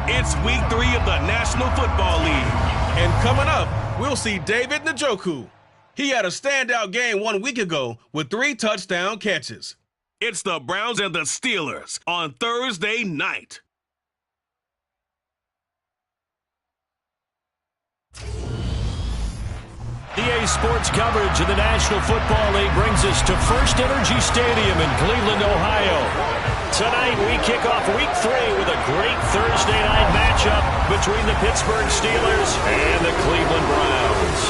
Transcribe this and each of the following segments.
It's week 3 of the National Football League. And coming up, we'll see David Njoku. He had a standout game 1 week ago with 3 touchdown catches. It's the Browns and the Steelers on Thursday night. EA Sports coverage of the National Football League brings us to First Energy Stadium in Cleveland, Ohio. Tonight, we kick off Week 3 with a great Thursday night matchup between the Pittsburgh Steelers and the Cleveland Browns.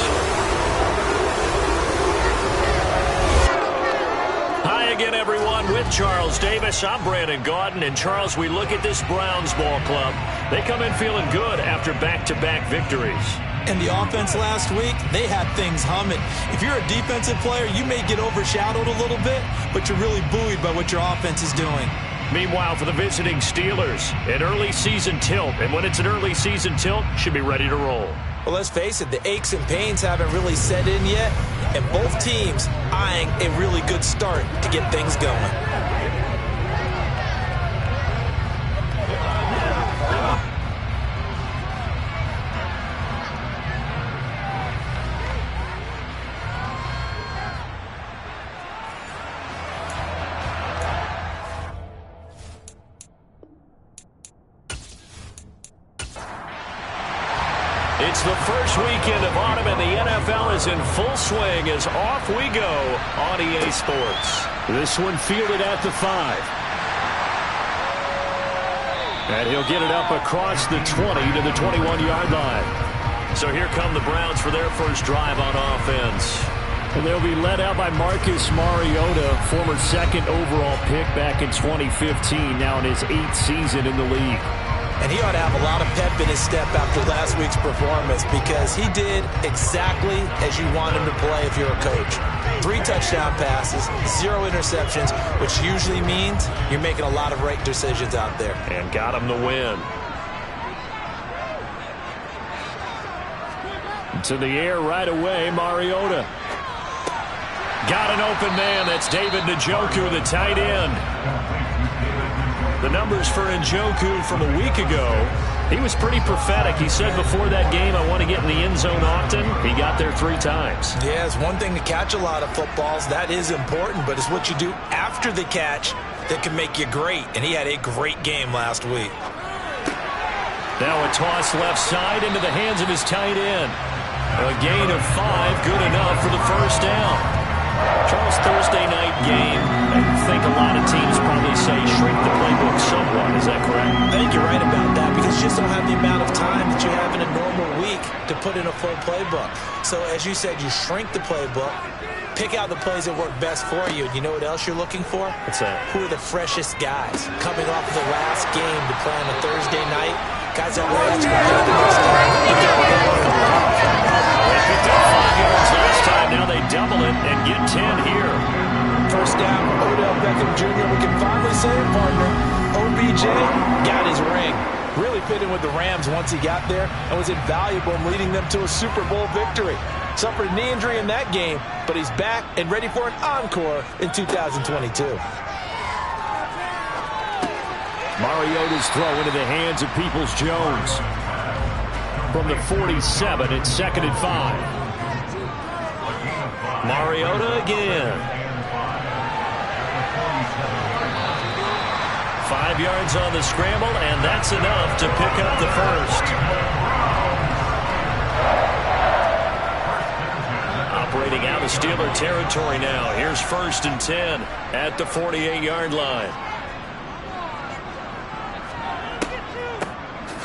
Hi again, everyone. With Charles Davis, I'm Brandon Gaudin. And Charles, we look at this Browns ball club. They come in feeling good after back-to-back victories. And the offense last week, they had things humming. If you're a defensive player, you may get overshadowed a little bit, but you're really buoyed by what your offense is doing. Meanwhile, for the visiting Steelers, an early season tilt. And when it's an early season tilt, should be ready to roll. Well, let's face it, the aches and pains haven't really set in yet, and both teams eyeing a really good start to get things going. It's the first weekend of autumn, and the NFL is in full swing as off we go on EA Sports. This one fielded at the 5. And he'll get it up across the 20 to the 21-yard line. So here come the Browns for their first drive on offense. And they'll be led out by Marcus Mariota, former second overall pick back in 2015, now in his 8th season in the league. And he ought to have a lot of pep in his step after last week's performance because he did exactly as you want him to play if you're a coach. 3 touchdown passes, 0 interceptions, which usually means you're making a lot of right decisions out there. And got him the win. To the air right away, Mariota. Got an open man. That's David Njoku, the tight end. The numbers for Njoku from a week ago, he was pretty prophetic. He said before that game, I want to get in the end zone often. He got there 3 times. Yeah, it's one thing to catch a lot of footballs. That is important, but it's what you do after the catch that can make you great. And he had a great game last week. Now a toss left side into the hands of his tight end. A gain of 5, good enough for the first down. Charles, Thursday night game, I think a lot of teams probably say shrink the playbook somewhat. Is that correct? I think you're right about that because you just don't have the amount of time that you have in a normal week to put in a full playbook. So as you said, you shrink the playbook, pick out the plays that work best for you. And you know what else you're looking for? What's that? Who are the freshest guys coming off of the last game to play on a Thursday night? Guys that were asked to compete the next time. They picked up 5 yards last time. Now they double it and get 10 here. First down, Odell Beckham Jr. We can finally say it, partner. OBJ got his ring. Really fit in with the Rams once he got there and was invaluable in leading them to a Super Bowl victory. Suffered a knee injury in that game, but he's back and ready for an encore in 2022. Mariota's throw into the hands of Peoples-Jones. From the 47, it's 2nd and 5. Mariota again. 5 yards on the scramble, and that's enough to pick up the first. Operating out of Steeler territory now. Here's 1st and 10 at the 48-yard line.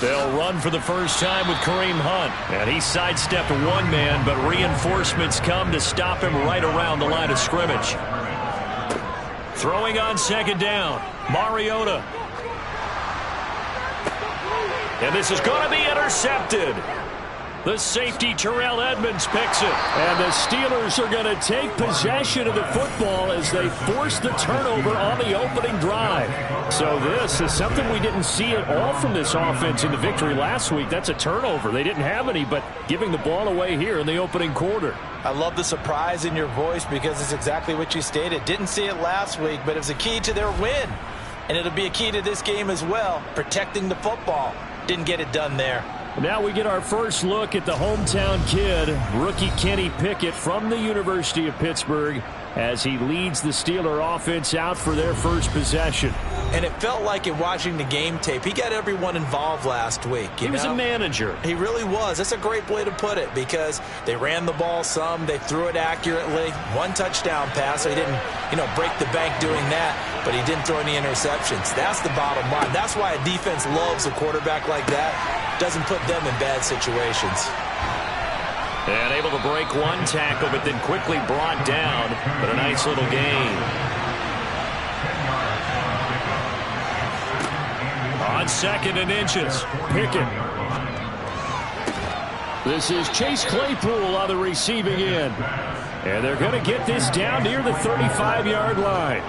They'll run for the first time with Kareem Hunt. And he sidestepped 1 man, but reinforcements come to stop him right around the line of scrimmage. Throwing on 2nd down, Mariota. And this is going to be intercepted. The safety, Terrell Edmonds, picks it. And the Steelers are going to take possession of the football as they force the turnover on the opening drive. So this is something we didn't see at all from this offense in the victory last week. That's a turnover. They didn't have any, but giving the ball away here in the opening quarter. I love the surprise in your voice because it's exactly what you stated. Didn't see it last week, but it was a key to their win. And it'll be a key to this game as well, protecting the football. Didn't get it done there. Now we get our first look at the hometown kid, rookie Kenny Pickett from the University of Pittsburgh, as he leads the Steeler offense out for their first possession. And it felt like in watching the game tape, he got everyone involved last week. He was a manager. He really was. That's a great way to put it, because they ran the ball some, they threw it accurately. One touchdown pass, so he didn't, break the bank doing that, but he didn't throw any interceptions. That's the bottom line. That's why a defense loves a quarterback like that. Doesn't put them in bad situations. And able to break one tackle, but then quickly brought down. But a nice little gain. On 2nd and inches, Pickett. This is Chase Claypool on the receiving end. And they're going to get this down near the 35-yard line.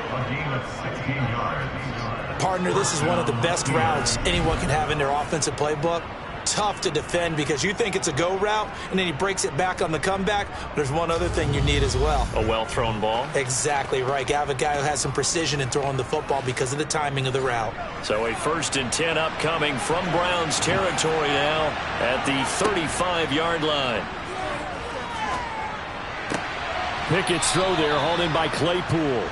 Partner, this is one of the best routes anyone can have in their offensive playbook. Tough to defend because you think it's a go route, and then he breaks it back on the comeback. There's one other thing you need as well. A well-thrown ball. Exactly right. You have a guy who has some precision in throwing the football because of the timing of the route. So a 1st and 10 upcoming from Browns territory now at the 35-yard line. Pickett's throw there, hauled in by Claypool.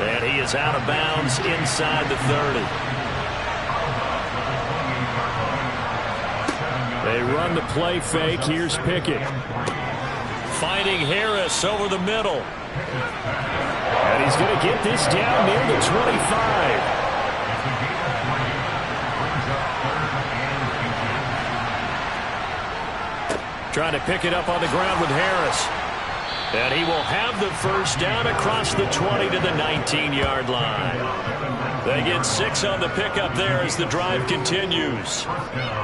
And he is out of bounds inside the 30. They run the play fake. Here's Pickett. Finding Harris over the middle. And he's going to get this down near the 25. Trying to pick it up on the ground with Harris. And he will have the first down across the 20 to the 19-yard line. They get 6 on the pickup there as the drive continues.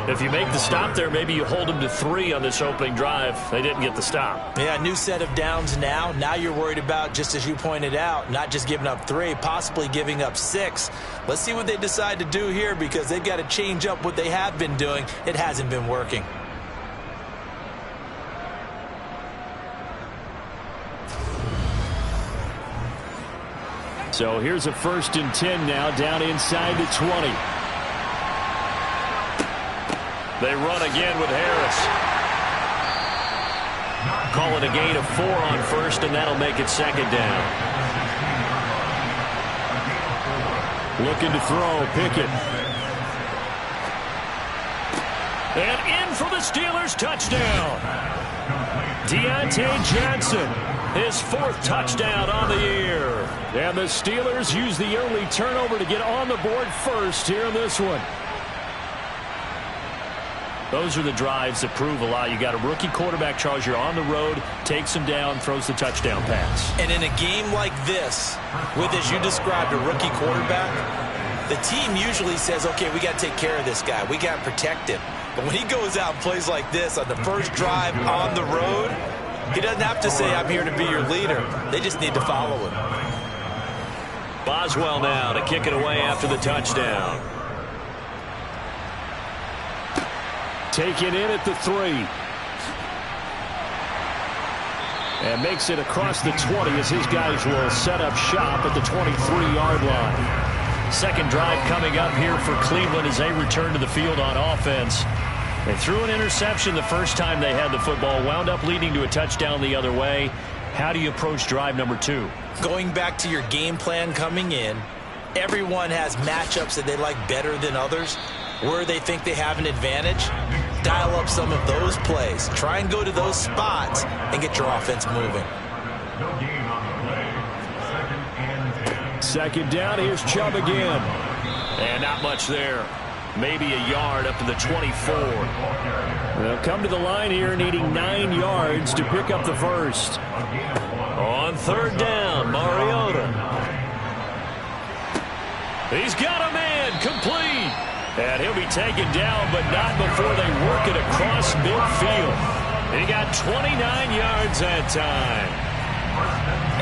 If you make the stop there, maybe you hold them to 3 on this opening drive. They didn't get the stop. Yeah, new set of downs now. Now you're worried about, just as you pointed out, not just giving up 3, possibly giving up 6. Let's see what they decide to do here, because they've got to change up what they have been doing. It hasn't been working. So here's a 1st and 10 now, down inside the 20. They run again with Harris. Call it a gain of 4 on 1st, and that'll make it 2nd down. Looking to throw, Pickett. And in for the Steelers, touchdown. Deontay Johnson, his 4th touchdown on the year. And the Steelers use the early turnover to get on the board first here in this one. Those are the drives that prove a lot. You got a rookie quarterback, Charles. You're on the road, takes him down, throws the touchdown pass. And in a game like this, with, as you described, a rookie quarterback, the team usually says, okay, we got to take care of this guy. We got to protect him. But when he goes out and plays like this on the first drive on the road, he doesn't have to say, I'm here to be your leader. They just need to follow him. Boswell now to kick it away after the touchdown. Taken in at the 3. And makes it across the 20 as his guys will set up shop at the 23-yard line. Second drive coming up here for Cleveland as they return to the field on offense. They threw an interception the first time they had the football, wound up leading to a touchdown the other way. How do you approach drive number 2? Going back to your game plan coming in, everyone has matchups that they like better than others. Where they think they have an advantage, dial up some of those plays. Try and go to those spots and get your offense moving. 2nd down, here's Chubb again. And not much there. Maybe a yard up to the 24. They'll come to the line here needing 9 yards to pick up the first. On 3rd down, Mariota. He's got a man, complete. And he'll be taken down, but not before they work it across midfield. He got 29 yards that time.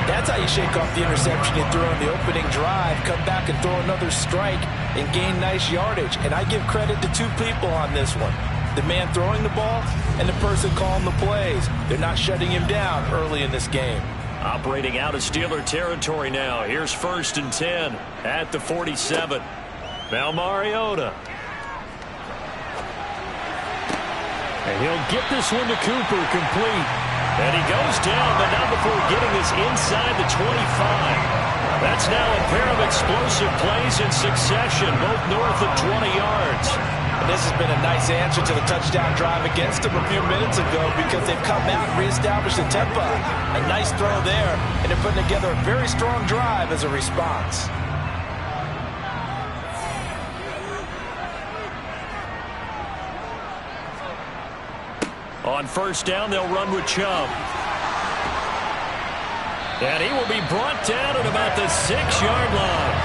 That's how you shake off the interception you threw on the opening drive, come back and throw another strike and gain nice yardage. And I give credit to 2 people on this one. The man throwing the ball and the person calling the plays. They're not shutting him down early in this game. Operating out of Steeler territory now. Here's 1st and 10 at the 47. Now Mariota. And he'll get this one to Cooper, complete. And he goes down, but not before getting this inside the 25. That's now a pair of explosive plays in succession, both north of 20 yards. And this has been a nice answer to the touchdown drive against them a few minutes ago because they've come out and reestablished the tempo. A nice throw there, and they're putting together a very strong drive as a response. On first down, they'll run with Chubb. And he will be brought down at about the 6-yard line.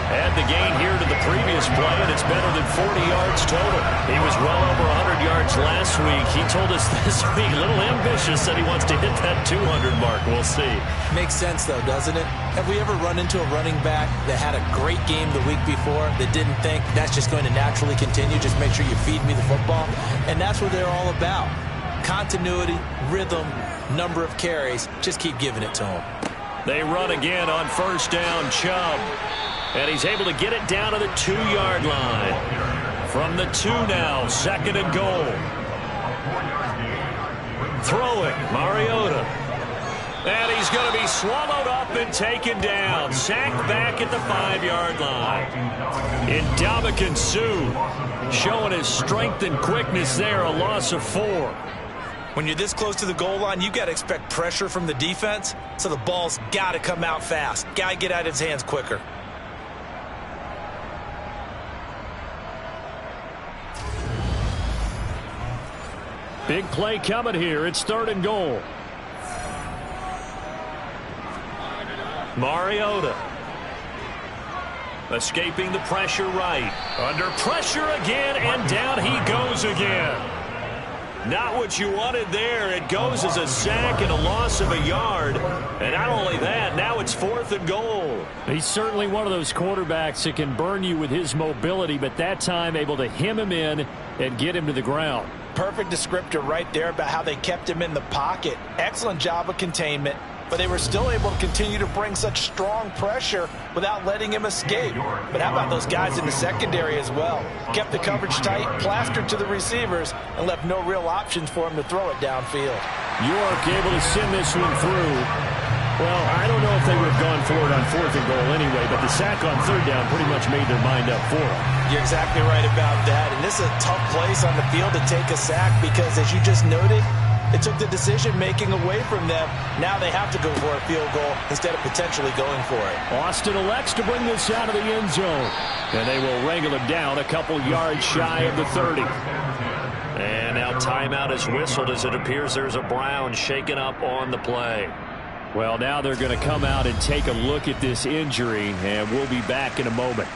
Add the gain here to the previous play, and it's better than 40 yards total. He was well over 100 yards last week. He told us this week, a little ambitious, said he wants to hit that 200 mark. We'll see. Makes sense, though, doesn't it? Have we ever run into a running back that had a great game the week before that didn't think that's just going to naturally continue? Just make sure you feed me the football. And that's what they're all about. Continuity, rhythm, number of carries. Just keep giving it to him. They run again on first down, Chubb. And he's able to get it down to the 2-yard line. From the 2 now, second and goal. Throwing, Mariota. And he's going to be swallowed up and taken down. Sacked back at the 5-yard line. Ndamukong Suh showing his strength and quickness there, a loss of 4. When you're this close to the goal line, you got to expect pressure from the defense, so the ball's got to come out fast. Got to get out of his hands quicker. Big play coming here. It's third and goal. Mariota. Escaping the pressure right. Under pressure again, and down he goes again. Not what you wanted there. It goes as a sack and a loss of a yard. And not only that, now it's fourth and goal. He's certainly one of those quarterbacks that can burn you with his mobility, but that time able to hem him in and get him to the ground. Perfect descriptor right there about how they kept him in the pocket. Excellent job of containment, but they were still able to continue to bring such strong pressure without letting him escape. But how about those guys in the secondary as well? Kept the coverage tight, plastered to the receivers, and left no real options for him to throw it downfield. York able to send this one through. Well, I don't know if they would have gone for it on fourth and goal anyway, but the sack on third down pretty much made their mind up for it. You're exactly right about that, and this is a tough place on the field to take a sack because, as you just noted, it took the decision-making away from them. Now they have to go for a field goal instead of potentially going for it. Austin elects to bring this out of the end zone, and they will wrangle him down a couple yards shy of the 30. And now timeout is whistled as it appears there's a Brown shaken up on the play. Well, now they're going to come out and take a look at this injury, and we'll be back in a moment.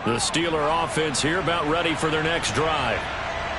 The Steeler offense here about ready for their next drive.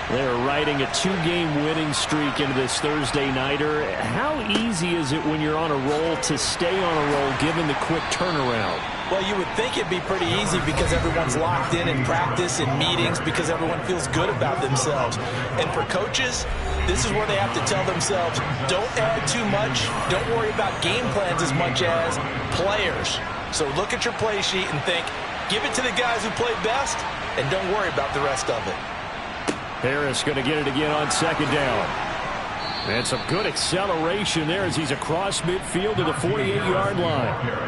They're riding a 2-game winning streak into this Thursday nighter. How easy is it when you're on a roll to stay on a roll given the quick turnaround? Well, you would think it'd be pretty easy because everyone's locked in practice and meetings because everyone feels good about themselves. And for coaches, this is where they have to tell themselves, don't add too much. Don't worry about game plans as much as players. So look at your play sheet and think, give it to the guys who play best, and don't worry about the rest of it. Harris going to get it again on second down. And some good acceleration there as he's across midfield to the 48-yard line.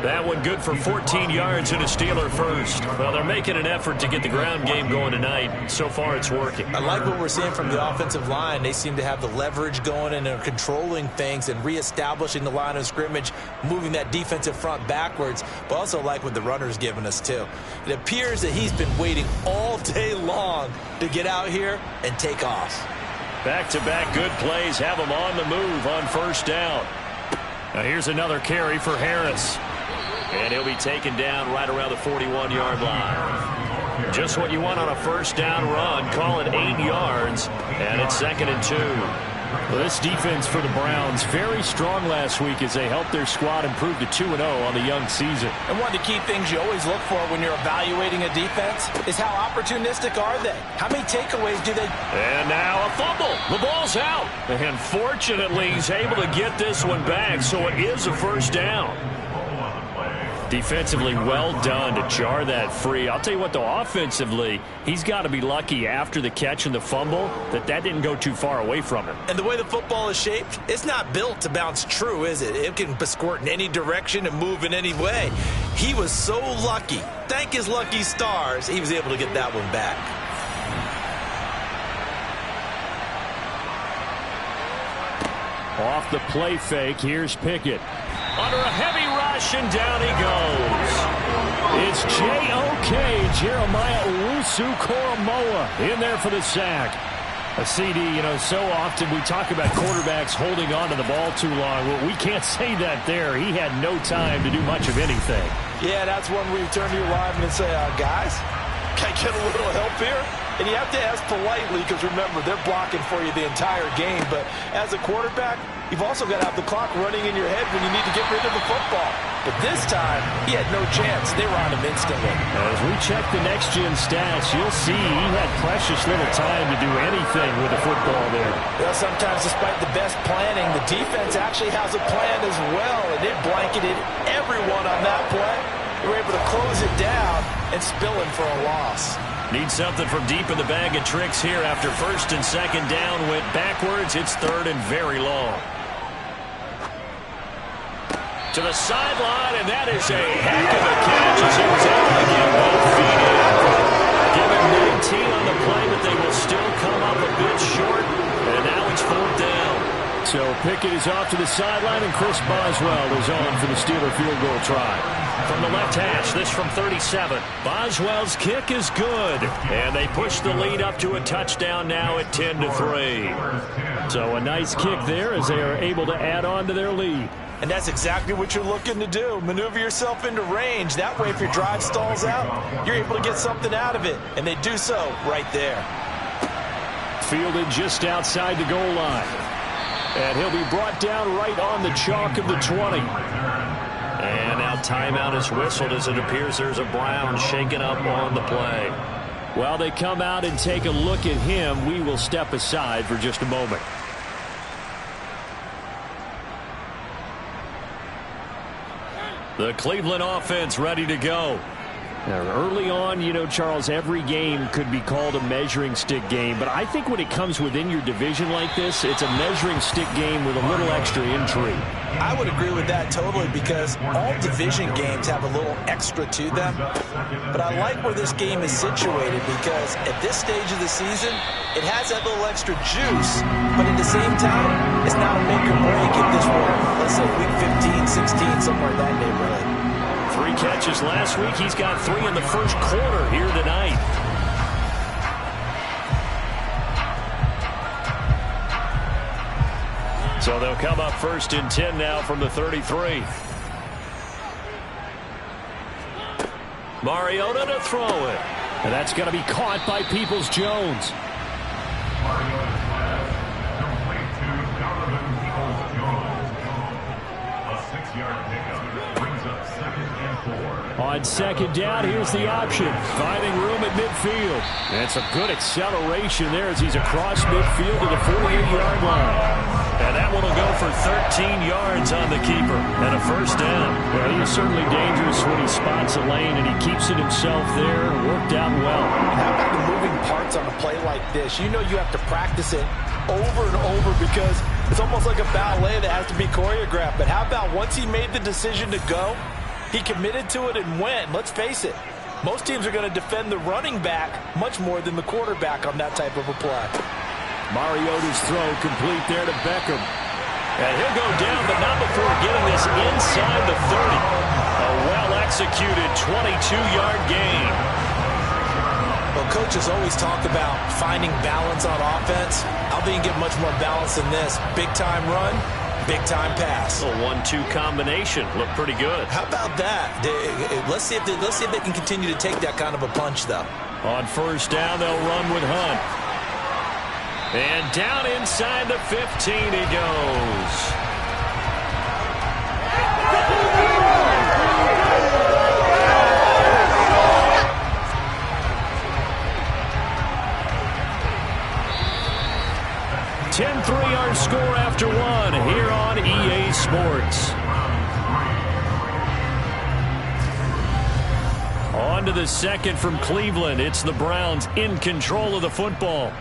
That one good for 14 yards and a Steeler first. Well, they're making an effort to get the ground game going tonight. So far, it's working. I like what we're seeing from the offensive line. They seem to have the leverage going and are controlling things and reestablishing the line of scrimmage, moving that defensive front backwards, but also like what the runner's giving us, too. It appears that he's been waiting all day long to get out here and take off. Back-to-back good plays have him on the move on first down. Now here's another carry for Harris. And he'll be taken down right around the 41-yard line. Just what you want on a first down run. Call it 8 yards. And it's 2nd and 2. Well, this defense for the Browns very strong last week as they helped their squad improve to 2-0 on the young season. And one of the key things you always look for when you're evaluating a defense is how opportunistic are they? How many takeaways do they? And now a fumble. The ball's out. And fortunately, he's able to get this one back, so it is a first down. Defensively, well done to jar that free. I'll tell you what, though, offensively, he's got to be lucky after the catch and the fumble that didn't go too far away from him. And the way the football is shaped, it's not built to bounce true, is it? It can squirt in any direction and move in any way. He was so lucky. Thank his lucky stars, he was able to get that one back. Off the play fake, here's Pickett. Under a heavy rush, and down he goes. It's J.O.K. Jeremiah Owusu-Koramoah in there for the sack. A CD, so often we talk about quarterbacks holding on to the ball too long. Well, we can't say that there. He had no time to do much of anything. Yeah, that's one where you turn to your lineman and say, guys, can I get a little help here? And you have to ask politely because, remember, they're blocking for you the entire game. But as a quarterback, you've also got to have the clock running in your head when you need to get rid of the football. But this time, he had no chance. They were on him instantly. As we check the next-gen stats, you'll see he had precious little time to do anything with the football there. Well, sometimes despite the best planning, the defense actually has a plan as well. And it blanketed everyone on that play. They were able to close it down and spill him for a loss. Need something from deep in the bag of tricks here after first and second down went backwards. It's third and very long. To the sideline, and that is a heck of a catch as he was able to get both feet in. Give him 19 on the play, but they will still come up a bit short, and now it's fourth down. So Pickett is off to the sideline, and Chris Boswell is on for the Steeler field goal try. From the left hash, this from 37. Boswell's kick is good, and they push the lead up to a touchdown now at 10-3. So a nice kick there as they are able to add on to their lead. And that's exactly what you're looking to do. Maneuver yourself into range. That way, if your drive stalls out, you're able to get something out of it. And they do so right there. Fielded just outside the goal line. And he'll be brought down right on the chalk of the 20. And now timeout is whistled as it appears there's a Brown shaken up on the play. While they come out and take a look at him, we will step aside for just a moment. The Cleveland offense ready to go. Now, early on, Charles, every game could be called a measuring stick game. But I think when it comes within your division like this, it's a measuring stick game with a little extra intrigue. I would agree with that totally because all division games have a little extra to them. But I like where this game is situated because at this stage of the season, it has that little extra juice. But at the same time, it's not a make or break if this were, let's say, week 15, 16, somewhere in that neighborhood. 3 catches last week. He's got 3 in the first quarter here tonight. So they'll come up first and 10 now from the 33. Mariota to throw it. And that's going to be caught by Peoples-Jones. On second down, here's the option. Finding room at midfield. And some good acceleration there as he's across midfield to the 48-yard line. And that one will go for 13 yards on the keeper and a first down. Well, he's certainly dangerous when he spots a lane, and he keeps it himself there. Worked out well. How about the moving parts on a play like this? You know you have to practice it over and over because it's almost like a ballet that has to be choreographed. But how about once he made the decision to go, he committed to it and went. Let's face it, most teams are going to defend the running back much more than the quarterback on that type of a play. Mariota's throw complete there to Beckham. And he'll go down, but not before getting this inside the 30. A well-executed 22-yard gain. Well, coaches always talk about finding balance on offense. I think you get much more balance than this. Big-time run, big-time pass. A 1-2 combination. Looked pretty good. How about that? Let's see if they can continue to take that kind of a punch, though. On first down, they'll run with Hunt. And down inside the 15 he goes. Our score after 1 here on EA Sports. into the second from Cleveland. It's the Browns in control of the football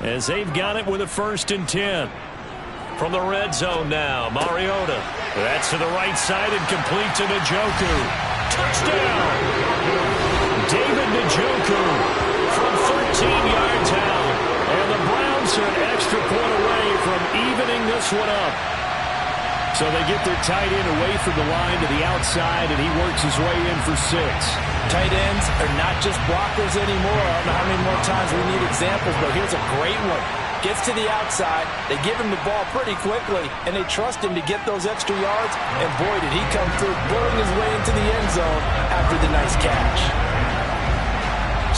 as they've got it with a 1st and 10. From the red zone now, Mariota. That's to the right side and complete to Njoku. Touchdown! David Njoku from 13 yards out. And the Browns are an extra point away from evening this one up. So they get their tight end away from the line to the outside, and he works his way in for 6. Tight ends are not just blockers anymore. I don't know how many more times we need examples, but here's a great one. Gets to the outside, they give him the ball pretty quickly, and they trust him to get those extra yards, and boy, did he come through, blowing his way into the end zone after the nice catch.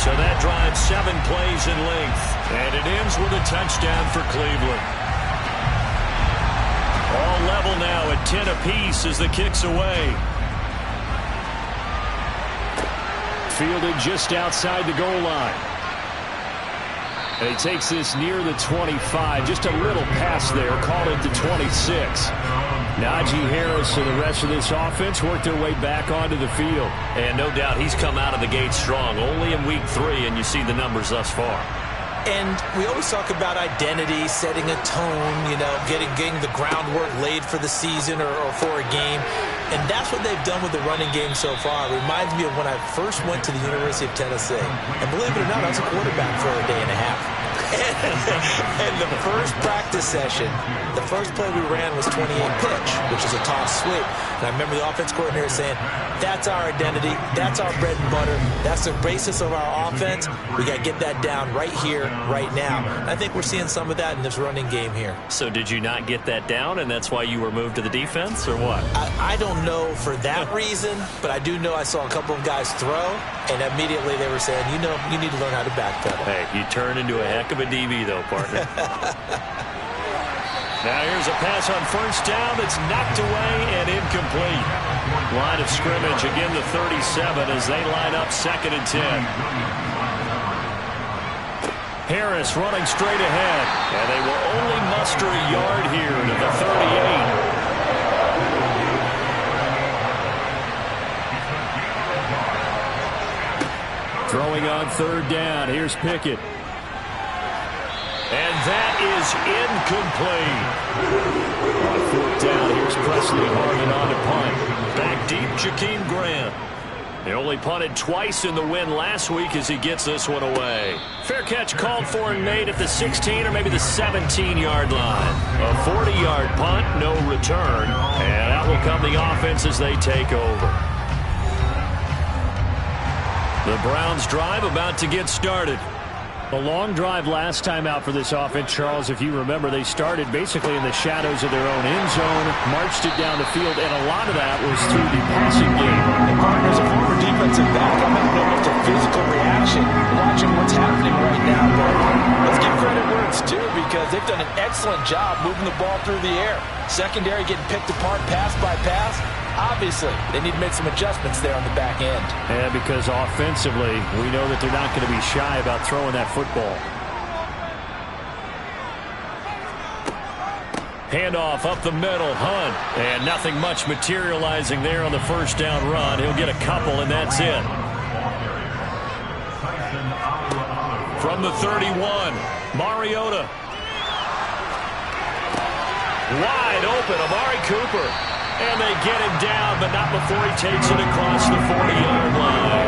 So that drives 7 plays in length, and it ends with a touchdown for Cleveland. All level now at 10 apiece as the kick's away. Fielded just outside the goal line. And he takes this near the 25. Just a little pass there. Called it to 26. Najee Harris and the rest of this offense work their way back onto the field. And no doubt he's come out of the gate strong. Only in week 3, and you see the numbers thus far. And we always talk about identity, setting a tone, you know, getting the groundwork laid for the season or for a game. And that's what they've done with the running game so far. It reminds me of when I first went to the University of Tennessee. And believe it or not, I was a quarterback for a day and a half. And the first practice session, the first play we ran was 28 pitch, which is a toss sweep. And I remember the offense coordinator saying, that's our identity, that's our bread and butter, that's the basis of our offense. We got to get that down right here, right now. And I think we're seeing some of that in this running game here. So did you not get that down, and that's why you were moved to the defense, or what? I don't know for that reason, but I do know I saw a couple of guys throw, and immediately they were saying, you know, you need to learn how to backpedal. Hey, you turn into a heck of a DB, though, partner. Now here's a pass on 1st down that's knocked away and incomplete. Line of scrimmage, again the 37 as they line up 2nd and 10. Harris running straight ahead, and they will only muster a yard here to the 38. Throwing on 3rd down, here's Pickett. And that is incomplete. On 4th down, here's Presley Harvin on to punt. Back deep, Jakeem Grant. They only punted twice in the win last week as he gets this one away. Fair catch called for and made at the 16 or maybe the 17-yard line. A 40-yard punt, no return. And out will come the offense as they take over. The Browns drive about to get started. A long drive last time out for this offense, Charles. If you remember, they started basically in the shadows of their own end zone, marched it down the field, and a lot of that was through the passing game. And partners, a former defensive back, I'm having almost a physical reaction watching what's happening right now. But let's give credit where it's due because they've done an excellent job moving the ball through the air. Secondary getting picked apart pass by pass. Obviously, they need to make some adjustments there on the back end. And because offensively, we know that they're not going to be shy about throwing that football. Handoff up the middle, Hunt. And nothing much materializing there on the 1st down run. He'll get a couple, and that's it. From the 31, Mariota. Wide open, Amari Cooper. And they get him down, but not before he takes it across the 40-yard line.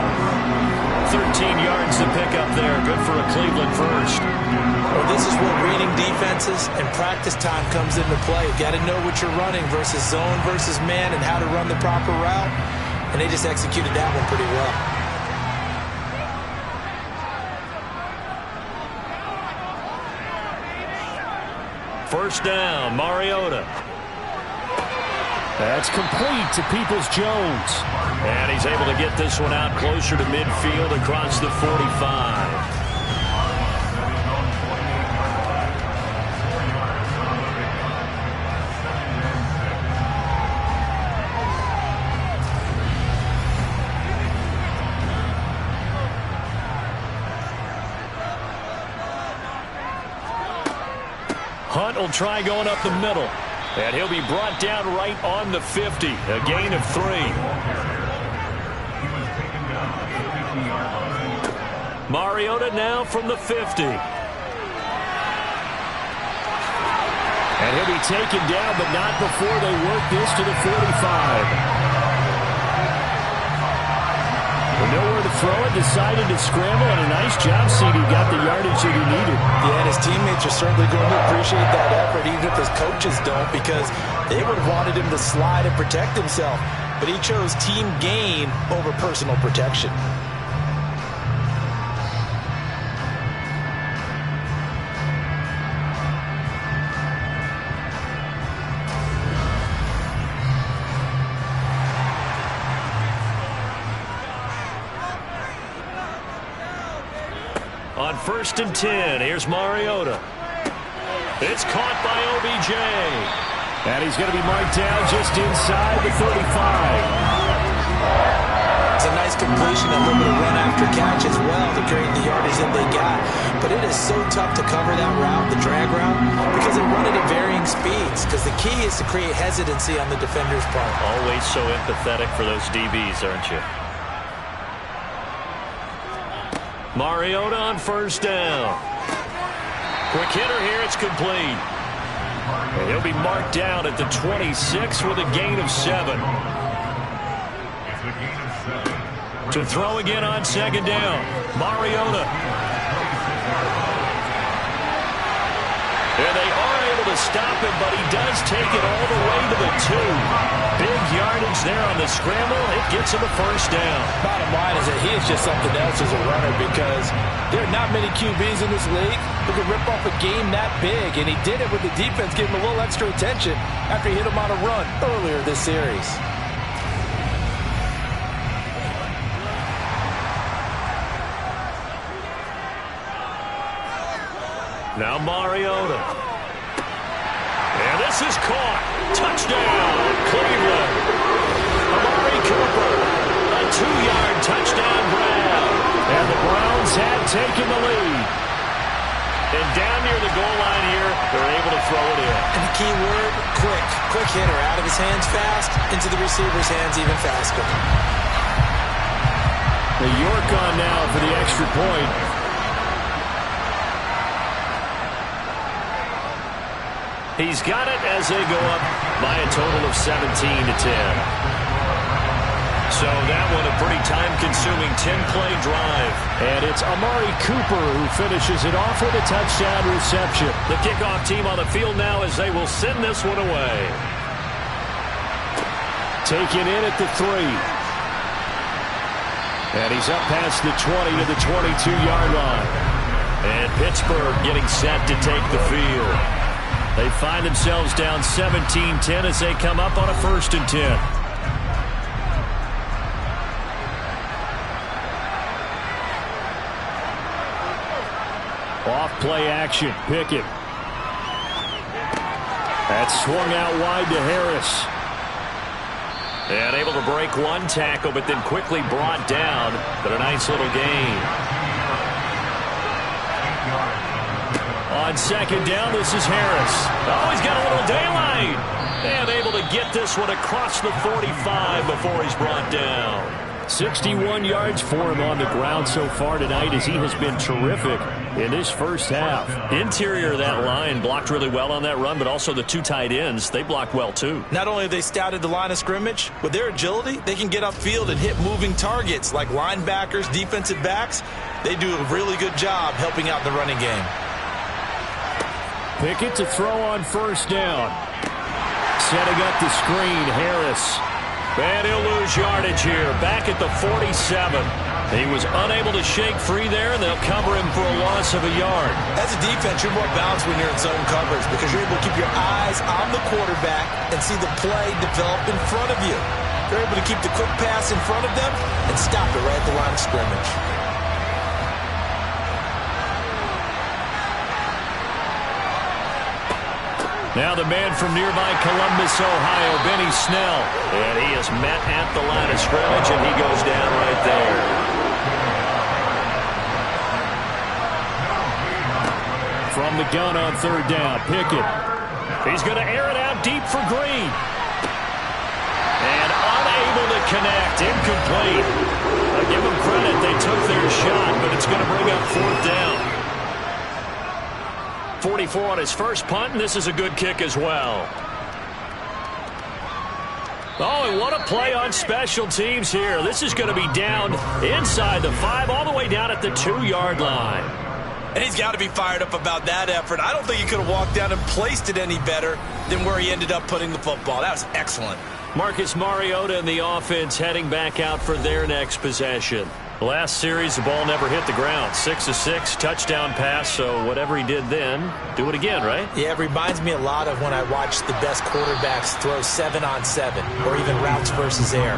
13 yards to pick up there. Good for a Cleveland first. Well, this is where reading defenses and practice time comes into play. You've got to know what you're running versus zone versus man and how to run the proper route. And they just executed that one pretty well. First down, Mariota. That's complete to Peoples-Jones. And he's able to get this one out closer to midfield across the 45. Hunt will try going up the middle. And he'll be brought down right on the 50. A gain of 3. Mariota now from the 50. And he'll be taken down, but not before they work this to the 45. With nowhere to throw it, decided to scramble, and a nice job, CD. Got the yardage that he needed. Yeah, and his teammates are certainly going to appreciate that effort, even if his coaches don't, because they would have wanted him to slide and protect himself. But he chose team gain over personal protection. On 1st and 10, here's Mariota. It's caught by OBJ. And he's going to be marked down just inside the 35. It's a nice completion, a little bit of run after catch as well to create the yardage that they got. But it is so tough to cover that route, the drag route, because they run it at varying speeds. Because the key is to create hesitancy on the defender's part. Always so empathetic for those DBs, aren't you? Mariota on 1st down. Quick hitter here, it's complete. And he'll be marked down at the 26 with a gain of 7. To throw again on 2nd down, Mariota. And they are able to stop him, but he does take it all the way to the 2. Big yardage there on the scramble. It gets him a 1st down. Bottom line is that he is just something else as a runner, because there are not many QBs in this league who can rip off a game that big, and he did it with the defense giving him a little extra attention after he hit him on a run earlier this series. Now Mariota. And this is caught. Touchdown, Cleveland. Amari Cooper. A 2-yard touchdown grab. And the Browns have taken the lead. And down near the goal line here, they're able to throw it in. And the key word, quick. Quick hitter. Out of his hands fast, into the receiver's hands even faster. The York on now for the extra point. He's got it as they go up by a total of 17-10. So that one a pretty time-consuming 10-play drive. And it's Amari Cooper who finishes it off with a touchdown reception. The kickoff team on the field now as they will send this one away. Taken in at the 3. And he's up past the 20 to the 22-yard line. And Pittsburgh getting set to take the field. They find themselves down 17-10 as they come up on a 1st and 10. Off play action. Pickett. That's swung out wide to Harris. And able to break one tackle, but then quickly brought down. But a nice little gain. On 2nd down, this is Harris. Oh, he's got a little daylight. And able to get this one across the 45 before he's brought down. 61 yards for him on the ground so far tonight as he has been terrific in this first half. Interior of that line blocked really well on that run, but also the 2 tight ends, they blocked well too. Not only have they scouted the line of scrimmage, with their agility, they can get upfield and hit moving targets like linebackers, defensive backs. They do a really good job helping out the running game. Pickett to throw on 1st down. Setting up the screen, Harris. And he'll lose yardage here, back at the 47. He was unable to shake free there, and they'll cover him for a loss of a yard. As a defense, you're more balanced when you're in zone coverage because you're able to keep your eyes on the quarterback and see the play develop in front of you. You're able to keep the quick pass in front of them and stop it right at the line of scrimmage. Now the man from nearby Columbus, Ohio, Benny Snell. And he is met at the line of scrimmage, and he goes down right there. From the gun on 3rd down, Pickett. He's going to air it out deep for Green. And unable to connect. Incomplete. I give them credit. They took their shot, but it's going to bring up 4th down. 44 on his first punt, and this is a good kick as well. Oh, and what a play on special teams here. This is going to be down inside the 5, all the way down at the 2-yard line. And he's got to be fired up about that effort. I don't think he could have walked down and placed it any better than where he ended up putting the football. That was excellent. Marcus Mariota and the offense heading back out for their next possession. Last series, the ball never hit the ground. 6 of 6, touchdown pass, so whatever he did then, do it again, right? Yeah, it reminds me a lot of when I watch the best quarterbacks throw 7-on-7 or even routes versus air.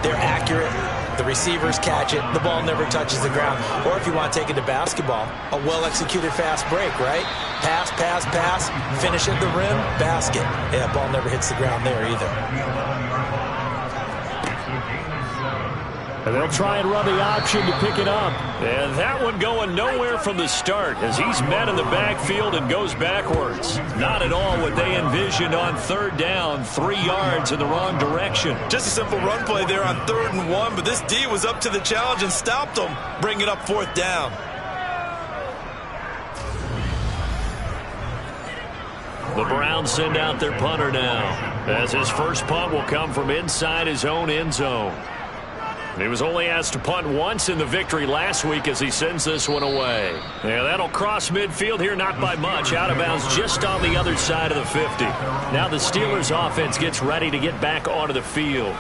They're accurate. The receivers catch it. The ball never touches the ground. Or if you want to take it to basketball, a well-executed fast break, right? Pass, pass, pass, finish at the rim, basket. Yeah, ball never hits the ground there either. And they'll try and run the option to pick it up. And that one going nowhere from the start as he's met in the backfield and goes backwards. Not at all what they envisioned on 3rd down, 3 yards in the wrong direction. Just a simple run play there on 3rd and 1, but this D was up to the challenge and stopped him, bringing up 4th down. The Browns send out their punter now, as his first punt will come from inside his own end zone. He was only asked to punt once in the victory last week as he sends this one away. Yeah, that'll cross midfield here, not by much. Out of bounds just on the other side of the 50. Now the Steelers offense gets ready to get back onto the field.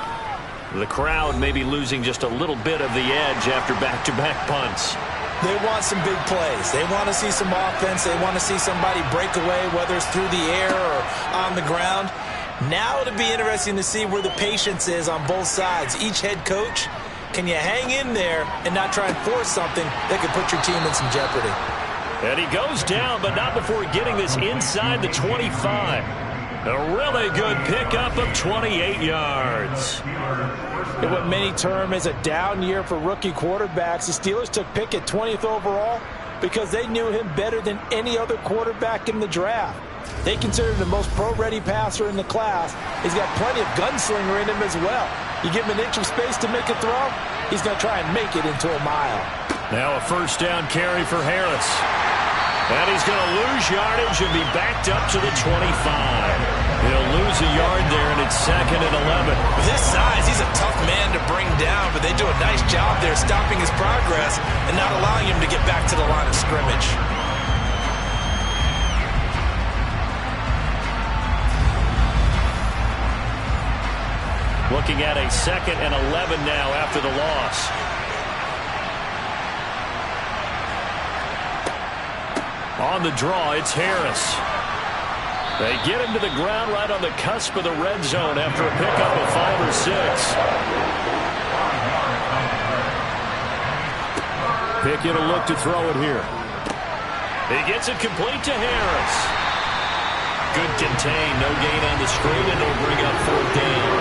The crowd may be losing just a little bit of the edge after back-to-back punts. They want some big plays. They want to see some offense. They want to see somebody break away, whether it's through the air or on the ground. Now it'll be interesting to see where the patience is on both sides. Each head coach, can you hang in there and not try and force something that could put your team in some jeopardy? And he goes down, but not before getting this inside the 25. A really good pickup of 28 yards. In what many term as a down year for rookie quarterbacks, the Steelers took Pickett 20th overall because they knew him better than any other quarterback in the draft. They consider him the most pro-ready passer in the class. He's got plenty of gunslinger in him as well. You give him an inch of space to make a throw, he's going to try and make it into a mile. Now a 1st down carry for Harris. And he's going to lose yardage and be backed up to the 25. He'll lose a yard there, and it's 2nd and 11. With his size, he's a tough man to bring down, but they do a nice job there stopping his progress and not allowing him to get back to the line of scrimmage. Looking at a 2nd and 11 now after the loss. On the draw, it's Harris. They get him to the ground right on the cusp of the red zone after a pickup of 5 or 6. Pickett will look to throw it here. He gets it complete to Harris. Good contain, no gain on the screen, and they'll bring up 4th down.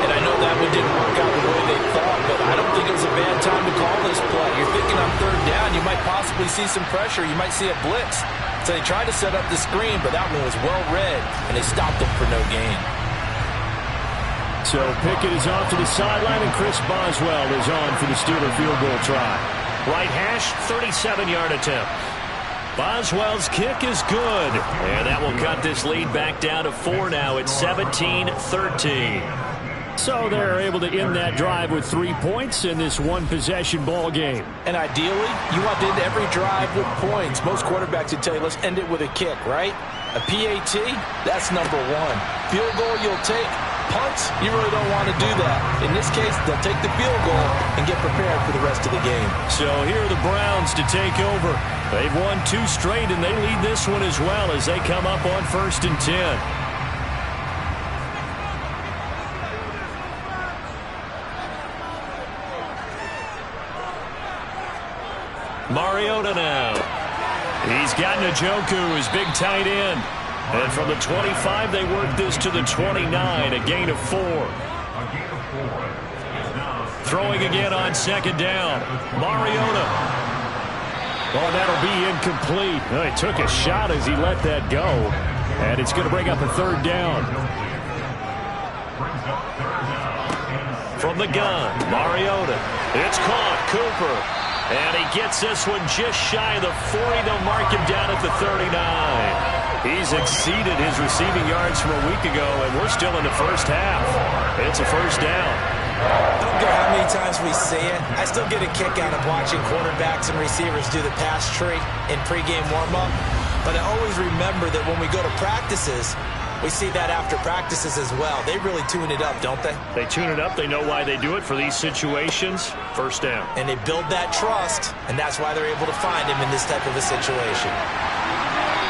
And I know that one didn't work out the way they thought, but I don't think it was a bad time to call this play. You're thinking on 3rd down, you might possibly see some pressure. You might see a blitz. So they tried to set up the screen, but that one was well read, and they stopped him for no gain. So Pickett is off to the sideline, and Chris Boswell is on for the Steeler field goal try. Right hash, 37-yard attempt. Boswell's kick is good, and that will cut this lead back down to 4 now. It's 17-13. So they're able to end that drive with 3 points in this one-possession ball game. And ideally, you want to end every drive with points. Most quarterbacks would tell you, let's end it with a kick, right? A PAT, that's number 1. Field goal, you'll take. Punts, you really don't want to do that. In this case, they'll take the field goal and get prepared for the rest of the game. So here are the Browns to take over. They've won 2 straight, and they lead this one as well as they come up on 1st and 10. Mariota now. He's got Njoku, his big tight end. And from the 25, they work this to the 29, a gain of 4. Throwing again on 2nd down. Mariota. Oh, that'll be incomplete. Well, he took a shot as he let that go. And it's going to bring up a 3rd down. from the gun. Mariota. It's caught. Cooper. And he gets this one just shy of the 40. They'll mark him down at the 39. He's exceeded his receiving yards from a week ago, and we're still in the first half. It's a first down. I don't care how many times we see it. I still get a kick out of watching quarterbacks and receivers do the pass tree in pregame warm-up. But I always remember that when we go to practices, we see that after practices as well. They really tune it up, don't they? They tune it up. They know why they do it for these situations. First down. And they build that trust, and that's why they're able to find him in this type of a situation.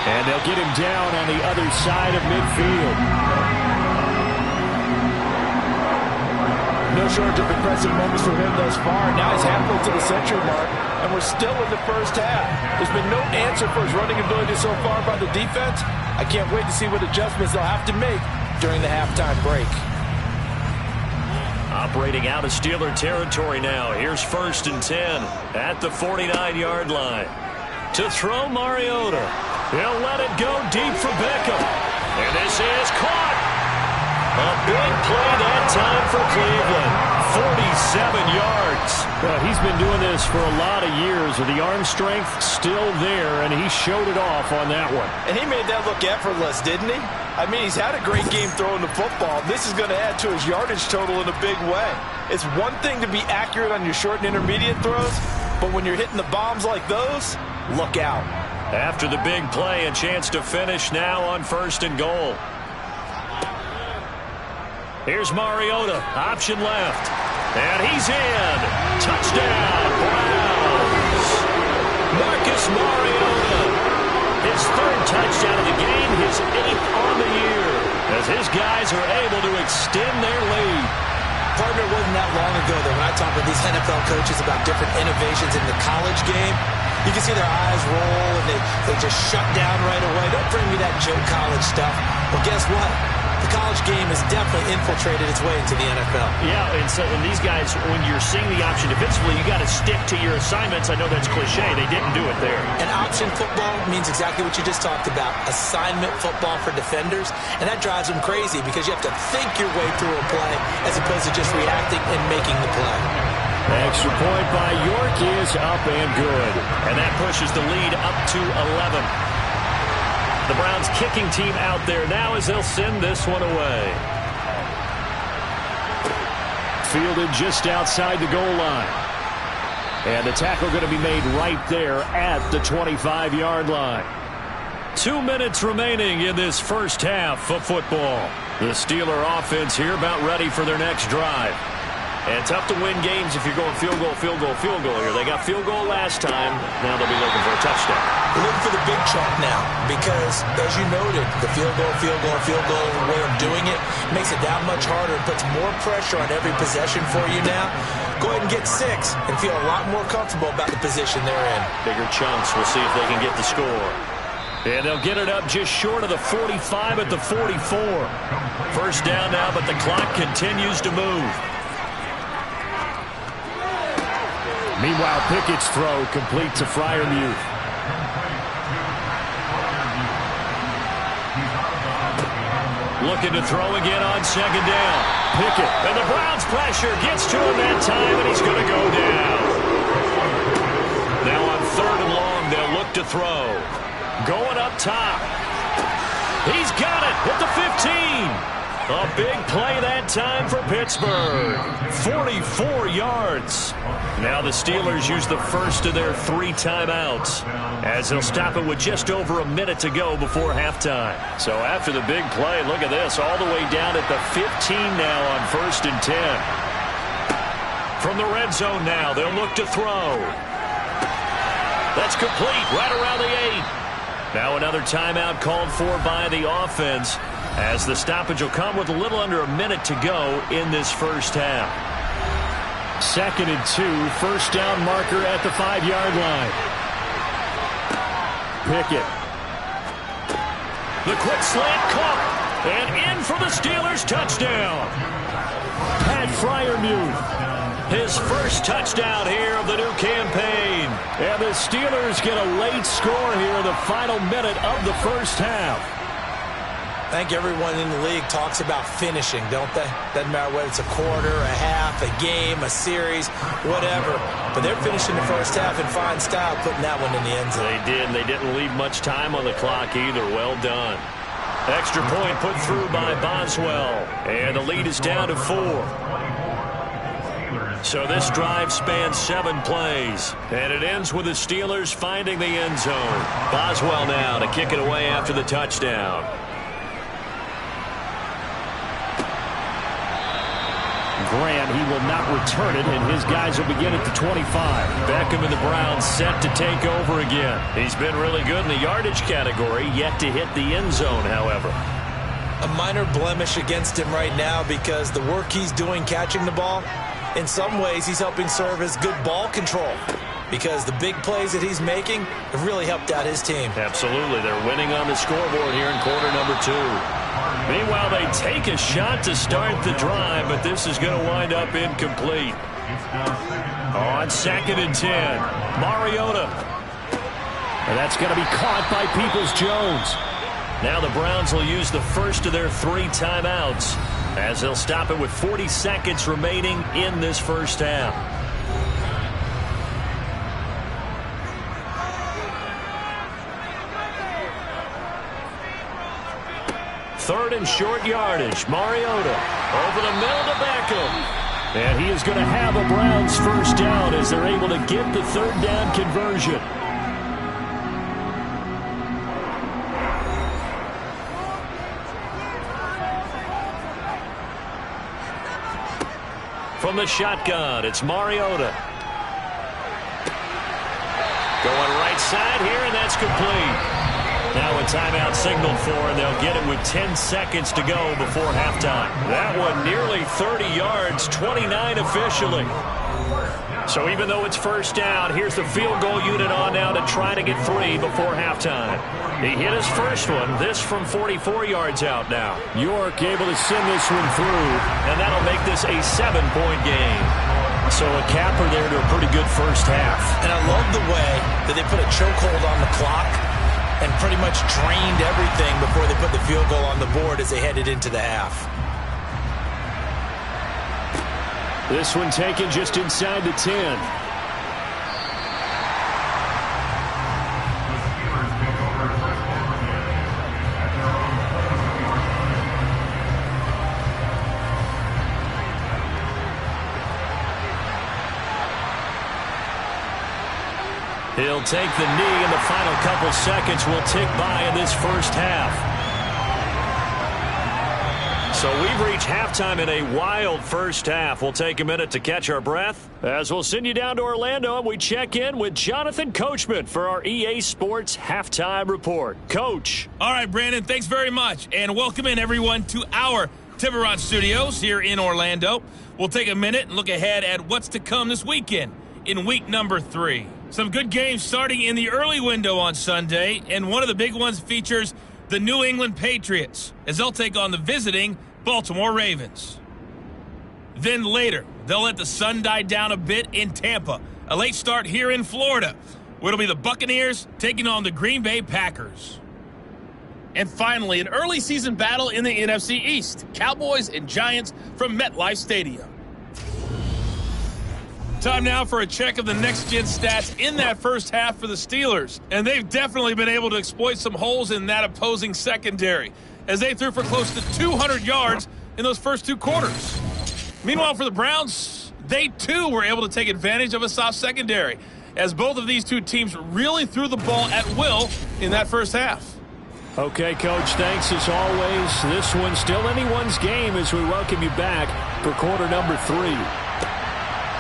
And they'll get him down on the other side of midfield. No shortage of impressive moments for him thus far. Now he's halfway to the century mark, and we're still in the first half. There's been no answer for his running ability so far by the defense. I can't wait to see what adjustments they'll have to make during the halftime break. Operating out of Steeler territory now. Here's 1st and 10 at the 49-yard line. To throw, Mariota. He'll let it go deep for Beckham. And this is caught. A big play that time for Cleveland. 47 yards. Well, he's been doing this for a lot of years with the arm strength still there, and he showed it off on that one. And he made that look effortless, didn't he? I mean, he's had a great game throwing the football. This is going to add to his yardage total in a big way. It's one thing to be accurate on your short and intermediate throws, but when you're hitting the bombs like those, look out. After the big play, a chance to finish now on 1st and goal. Here's Mariota, option left, and he's in. Touchdown, Browns. Marcus Mariota, his 3rd touchdown of the game, his 8th on the year, as his guys are able to extend their lead. Partner, it wasn't that long ago that when I talked with these NFL coaches about different innovations in the college game, you can see their eyes roll and they just shut down right away. Don't bring me that joke college stuff. Well, guess what? The college game has definitely infiltrated its way into the NFL. Yeah, and these guys, when you're seeing the option defensively, you got to stick to your assignments. I know that's cliche. They didn't do it there. And option football means exactly what you just talked about, assignment football for defenders, and that drives them crazy because you have to think your way through a play as opposed to just reacting and making the play. Extra point by York is up and good. And that pushes the lead up to 11. The Browns kicking team out there now as they'll send this one away. Fielded just outside the goal line. And the tackle going to be made right there at the 25-yard line. 2 minutes remaining in this first half of football. The Steeler offense here about ready for their next drive. And tough to win games if you're going field goal, field goal, field goal here. They got field goal last time. Now they'll be looking for a touchdown. We're looking for the big chunk now because, as you noted, the field goal way of doing it makes it that much harder. It puts more pressure on every possession for you now. Go ahead and get 6 and feel a lot more comfortable about the position they're in. Bigger chunks. We'll see if they can get the score. And they'll get it up just short of the 45 at the 44. First down now, but the clock continues to move. Meanwhile, Pickett's throw complete to Freiermuth. Looking to throw again on 2nd down. Pickett. And the Browns pressure gets to him that time, and he's going to go down. Now on 3rd and long, they'll look to throw. Going up top. He's got it at the 15. A big play that time for Pittsburgh. 44 yards. Now the Steelers use the first of their 3 timeouts as they'll stop it with just over a minute to go before halftime. So after the big play, look at this, all the way down at the 15 now on 1st and 10. From the red zone now, they'll look to throw. That's complete right around the 8. Now another timeout called for by the offense as the stoppage will come with a little under a minute to go in this first half. 2nd and 2, first down marker at the 5-yard line. Pickett. The quick slant caught and in for the Steelers touchdown. Pat Freiermuth. His first touchdown here of the new campaign. And the Steelers get a late score here in the final minute of the first half. I think everyone in the league talks about finishing, don't they? Doesn't matter whether it's a quarter, a half, half, a game, a series, whatever. But they're finishing the first half in fine style, putting that one in the end zone. They did, and they didn't leave much time on the clock either. Well done. Extra point put through by Boswell. And the lead is down to 4. So this drive spans 7 plays. And it ends with the Steelers finding the end zone. Boswell now to kick it away after the touchdown. Graham, he will not return it, and his guys will begin at the 25. Beckham and the Browns set to take over again. He's been really good in the yardage category, yet to hit the end zone, however. A minor blemish against him right now because the work he's doing catching the ball, in some ways he's helping serve as good ball control because the big plays that he's making have really helped out his team. Absolutely. They're winning on the scoreboard here in quarter number 2. Meanwhile, they take a shot to start the drive, but this is going to wind up incomplete. On 2nd and 10, Mariota. And that's going to be caught by Peoples-Jones. Now the Browns will use the first of their 3 timeouts as they'll stop it with 40 seconds remaining in this first half. Third and short yardage. Mariota over the middle to Beckham. And he is going to have a Browns first down as they're able to get the 3rd down conversion. From the shotgun, it's Mariota. Going right side here, and that's complete. Now a timeout signaled for, and they'll get it with 10 seconds to go before halftime. That one nearly 30 yards, 29 officially. So even though it's first down, here's the field goal unit on now to try to get 3 before halftime. He hit his first one, this from 44 yards out now. York able to send this one through. And that'll make this a 7-point game. So a capper there to a pretty good first half. And I love the way that they put a chokehold on the clock and pretty much drained everything before they put the field goal on the board as they headed into the half. This one taken just inside the 10. He'll take the knee, and the final couple seconds will tick by in this first half. So we've reached halftime in a wild first half. We'll take a minute to catch our breath as we'll send you down to Orlando and we check in with Jonathan Coachman for our EA Sports Halftime Report. Coach. All right, Brandon, thanks very much. And welcome in, everyone, to our Tiburon Studios here in Orlando. We'll take a minute and look ahead at what's to come this weekend in week number 3. Some good games starting in the early window on Sunday, and one of the big ones features the New England Patriots as they'll take on the visiting Baltimore Ravens. Then later, they'll let the sun die down a bit in Tampa. A late start here in Florida, where it'll be the Buccaneers taking on the Green Bay Packers. And finally, an early season battle in the NFC East. Cowboys and Giants from MetLife Stadium. Time now for a check of the next-gen stats in that first half for the Steelers. And they've definitely been able to exploit some holes in that opposing secondary, as they threw for close to 200 yards in those first 2 quarters. Meanwhile, for the Browns, they too were able to take advantage of a soft secondary, as both of these two teams really threw the ball at will in that first half. Okay, Coach, thanks as always. This one's still anyone's game as we welcome you back for quarter number 3.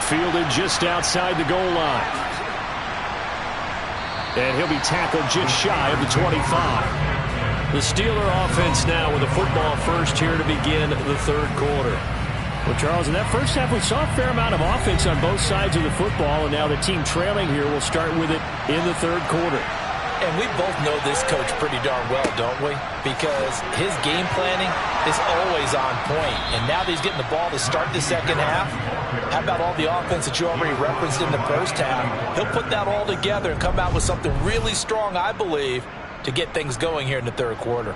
Fielded just outside the goal line. And he'll be tackled just shy of the 25. The Steeler offense now with a football first here to begin the third quarter. Well, Charles, in that first half, we saw a fair amount of offense on both sides of the football, and now the team trailing here will start with it in the third quarter. And we both know this coach pretty darn well, don't we? Because his game planning is always on point. And now that he's getting the ball to start the second half, how about all the offense that you already referenced in the first half? He'll put that all together and come out with something really strong, I believe, to get things going here in the third quarter.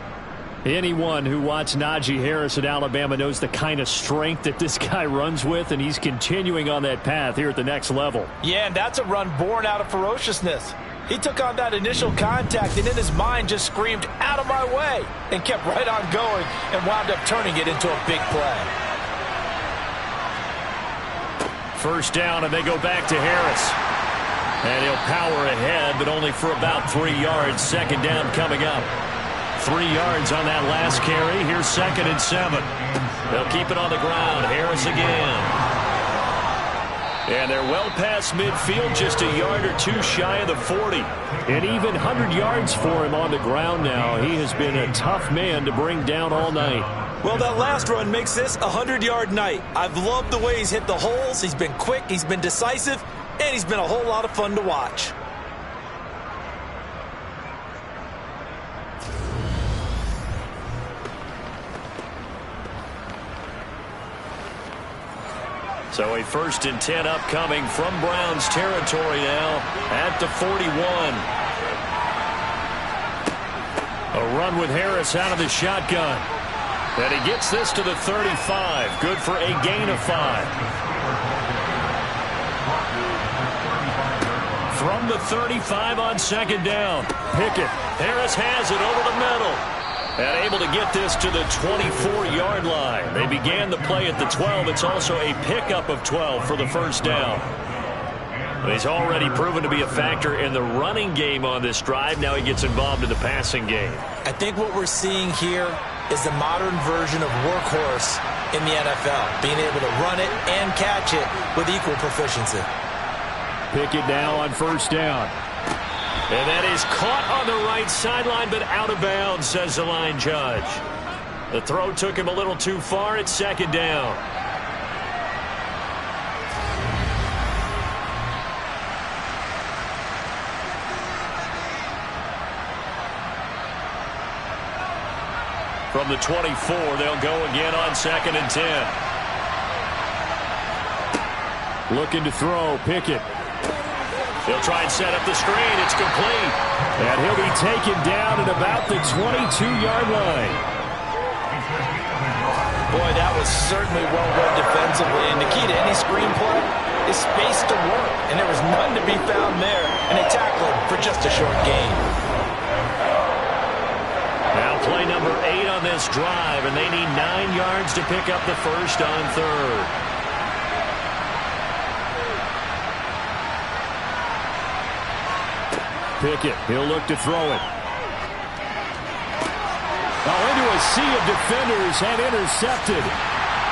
Anyone who watched Najee Harris at Alabama knows the kind of strength that this guy runs with, and he's continuing on that path here at the next level. Yeah, and that's a run born out of ferociousness. He took on that initial contact and in his mind just screamed, "Out of my way," and kept right on going and wound up turning it into a big play. First down, and they go back to Harris. And he'll power ahead, but only for about 3 yards. Second down coming up. 3 yards on that last carry. Here's 2nd and 7. They'll keep it on the ground. Harris again. And they're well past midfield, just a yard or two shy of the 40. And even 100 yards for him on the ground now. He has been a tough man to bring down all night. Well, that last run makes this a 100-yard night. I've loved the way he's hit the holes. He's been quick, he's been decisive, and he's been a whole lot of fun to watch. So a 1st and 10 upcoming from Browns territory now at the 41. A run with Harris out of the shotgun. And he gets this to the 35. Good for a gain of 5. From the 35 on 2nd down. Pickett. Harris has it over the middle. And able to get this to the 24-yard line. They began the play at the 12. It's also a pickup of 12 for the 1st down. But he's already proven to be a factor in the running game on this drive. Now he gets involved in the passing game. I think what we're seeing here is the modern version of workhorse in the NFL, being able to run it and catch it with equal proficiency. Pickett now on 1st down. And that is caught on the right sideline, but out of bounds, says the line judge. The throw took him a little too far. It's 2nd down. From the 24, they'll go again on 2nd and 10. Looking to throw, Pickett. He'll try and set up the screen. It's complete. And he'll be taken down at about the 22-yard line. Boy, that was certainly well read defensively. And the key to any screenplay is space to work. And there was none to be found there. And they tackled him for just a short gain. Now play number 8 on this drive, and they need 9 yards to pick up the 1st on 3rd. Pickett, he'll look to throw it. Oh, into a sea of defenders and intercepted.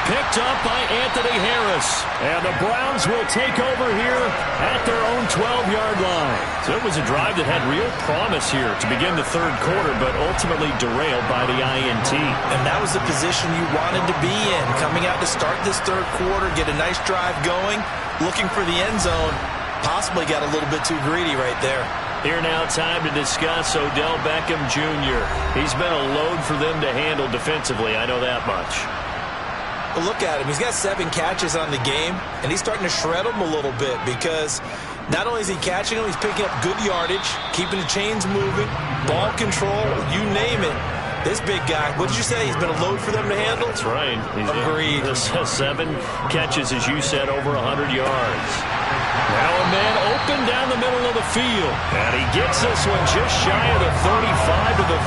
Picked up by Anthony Harris. And the Browns will take over here at their own 12-yard line. So it was a drive that had real promise here to begin the 3rd quarter, but ultimately derailed by the INT. And that was the position you wanted to be in. Coming out to start this 3rd quarter, get a nice drive going, looking for the end zone. Possibly got a little bit too greedy right there. Here now, time to discuss Odell Beckham Jr. He's been a load for them to handle defensively, I know that much. Well, look at him. He's got 7 catches on the game, and he's starting to shred them a little bit because not only is he catching them, he's picking up good yardage, keeping the chains moving, ball control, you name it. This big guy, what did you say? He's been a load for them to handle? That's right. Agreed. 7 catches, as you said, over 100 yards. Now a man open down the middle of the field. And he gets this one just shy of the 35 to the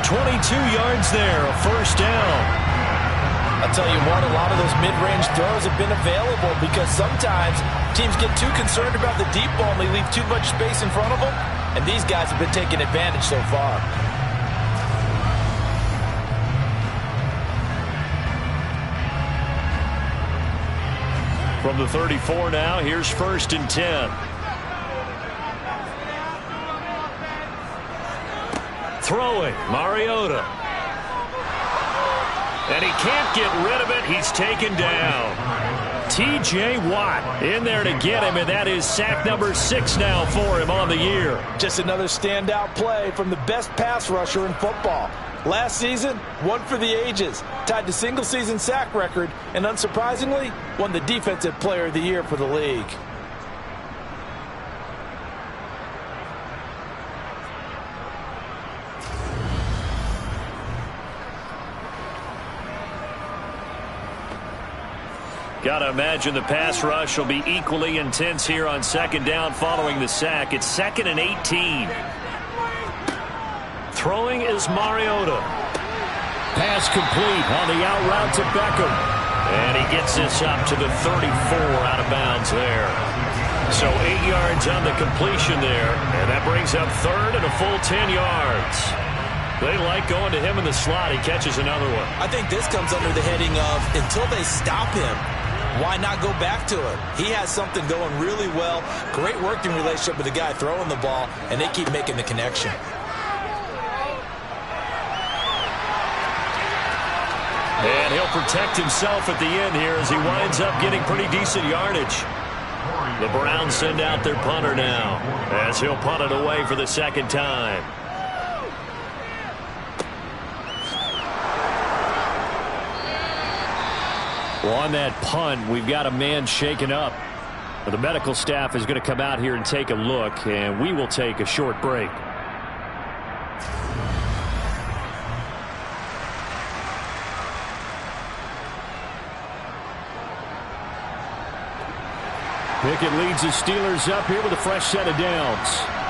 34. 22 yards there, a 1st down. I'll tell you what, a lot of those mid-range throws have been available because sometimes teams get too concerned about the deep ball and they leave too much space in front of them. And these guys have been taking advantage so far. From the 34 now, here's 1st and 10. Throwing, Mariota. And he can't get rid of it. He's taken down. T.J. Watt in there to get him, and that is sack number 6 now for him on the year. Just another standout play from the best pass rusher in football. Last season, one for the ages, tied the single-season sack record, and unsurprisingly, won the Defensive Player of the Year for the league. Got to imagine the pass rush will be equally intense here on second down following the sack. It's 2nd and 18. Throwing is Mariota. Pass complete on the out route to Beckham. And he gets this up to the 34 out of bounds there. So 8 yards on the completion there. And that brings up 3rd and a full 10 yards. They like going to him in the slot. He catches another one. I think this comes under the heading of until they stop him, why not go back to it? He has something going really well. Great working relationship with the guy throwing the ball, and they keep making the connection. And he'll protect himself at the end here as he winds up getting pretty decent yardage. The Browns send out their punter now as he'll punt it away for the second time. Well, on that punt, we've got a man shaken up. The medical staff is going to come out here and take a look, and we will take a short break. Pickett leads the Steelers up here with a fresh set of downs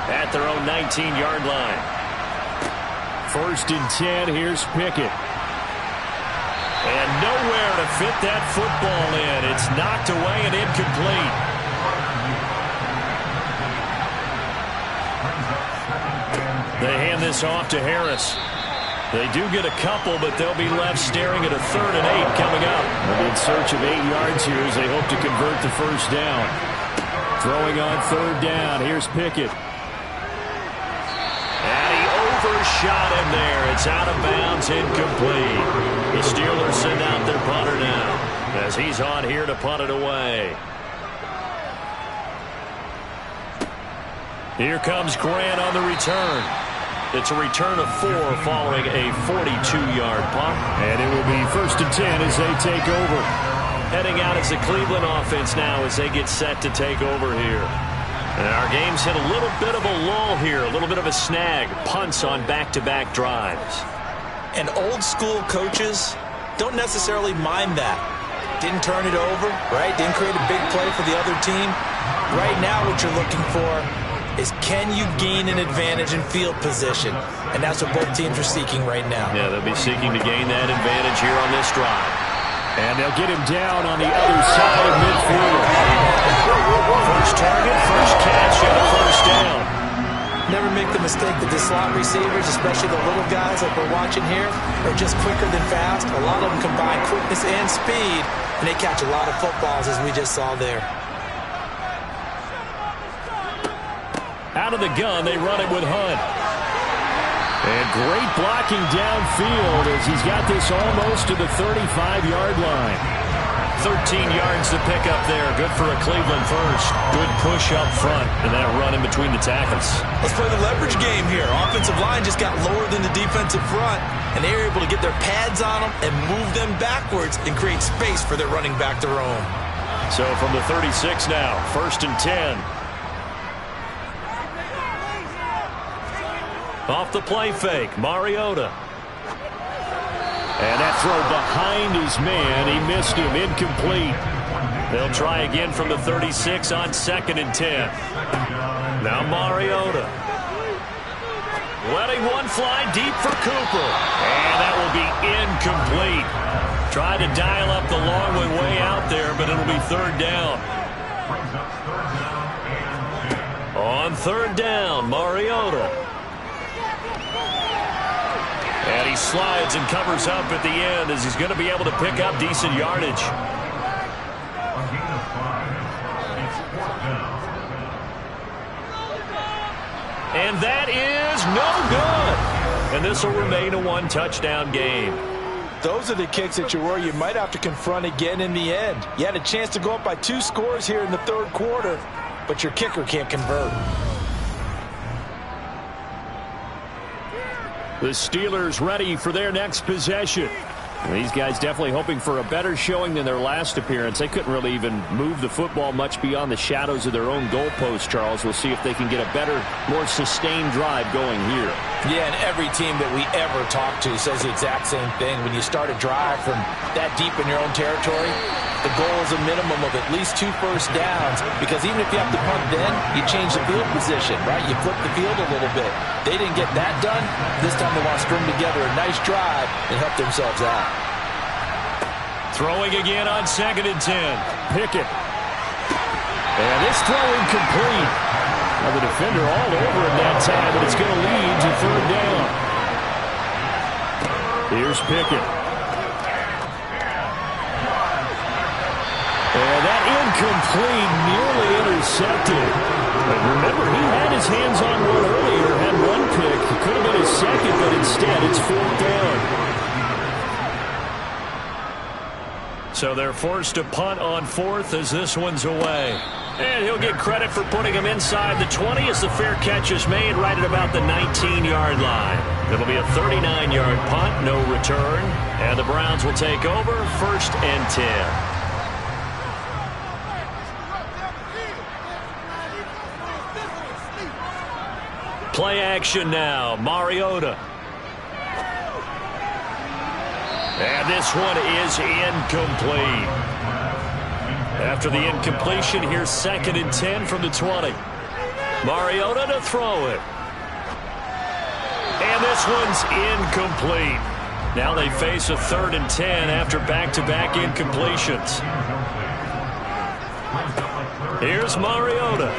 at their own 19-yard line. 1st and 10, here's Pickett. And nowhere to fit that football in. It's knocked away and incomplete. They hand this off to Harris. They do get a couple, but they'll be left staring at a 3rd and 8 coming up. They'll be in search of 8 yards here as they hope to convert the first down. Throwing on 3rd down. Here's Pickett. And he overshot him there. It's out of bounds, incomplete. The Steelers send out their punter now as he's on here to punt it away. Here comes Grant on the return. It's a return of 4 following a 42-yard punt. And it will be 1st and 10 as they take over. Heading out as the Cleveland offense now as they get set to take over here. And our game's hit a little bit of a lull here, a little bit of a snag. Punts on back-to-back drives. And old-school coaches don't necessarily mind that. Didn't turn it over, right? Didn't create a big play for the other team. Right now what you're looking for is can you gain an advantage in field position? And that's what both teams are seeking right now. Yeah, they'll be seeking to gain that advantage here on this drive. And they'll get him down on the other side of midfield. First target, first catch, and a first down. Never make the mistake that the slot receivers, especially the little guys like we're watching here, are just quicker than fast. A lot of them combine quickness and speed, and they catch a lot of footballs, as we just saw there. Out of the gun, they run it with Hunt. And great blocking downfield as he's got this almost to the 35-yard line. 13 yards to pick up there. Good for a Cleveland first. Good push up front, and that run in between the tackles. Let's play the leverage game here. Offensive line just got lower than the defensive front, and they were able to get their pads on them and move them backwards and create space for their running back to roam. So from the 36 now, 1st and 10. Off the play fake, Mariota. And that throw behind his man. He missed him, incomplete. They'll try again from the 36 on 2nd and 10. Now Mariota. Letting one fly deep for Cooper. And that will be incomplete. Tried to dial up the long one way out there, but it'll be 3rd down. On 3rd down, Mariota. And he slides and covers up at the end as he's going to be able to pick up decent yardage. And that is no good. And this will remain a 1-touchdown game. Those are the kicks that you worry you might have to confront again in the end. You had a chance to go up by 2 scores here in the 3rd quarter, but your kicker can't convert. The Steelers ready for their next possession. These guys definitely hoping for a better showing than their last appearance. They couldn't really even move the football much beyond the shadows of their own goalpost, Charles. We'll see if they can get a better, more sustained drive going here. Yeah, and every team that we ever talk to says the exact same thing. When you start a drive from that deep in your own territory, the goal is a minimum of at least 2 first downs, because even if you have to punt then, you change the field position, right? You flip the field a little bit. They didn't get that done. This time they want to string together a nice drive and help themselves out. Throwing again on 2nd and 10. Pickett. And this throw incomplete. Now the defender all over him that time, but it's going to lead to 3rd down. Here's Pickett. And that incomplete, nearly intercepted. But remember, he had his hands on one earlier, had one pick. It could have been his second, but instead it's 4th down. So they're forced to punt on 4th as this one's away. And he'll get credit for putting him inside the 20 as the fair catch is made right at about the 19-yard line. It'll be a 39-yard punt, no return. And the Browns will take over 1st and 10. Play action now. Mariota. And this one is incomplete. After the incompletion, here's 2nd and 10 from the 20. Mariota to throw it. And this one's incomplete. Now they face a 3rd and 10 after back-to-back incompletions. Here's Mariota.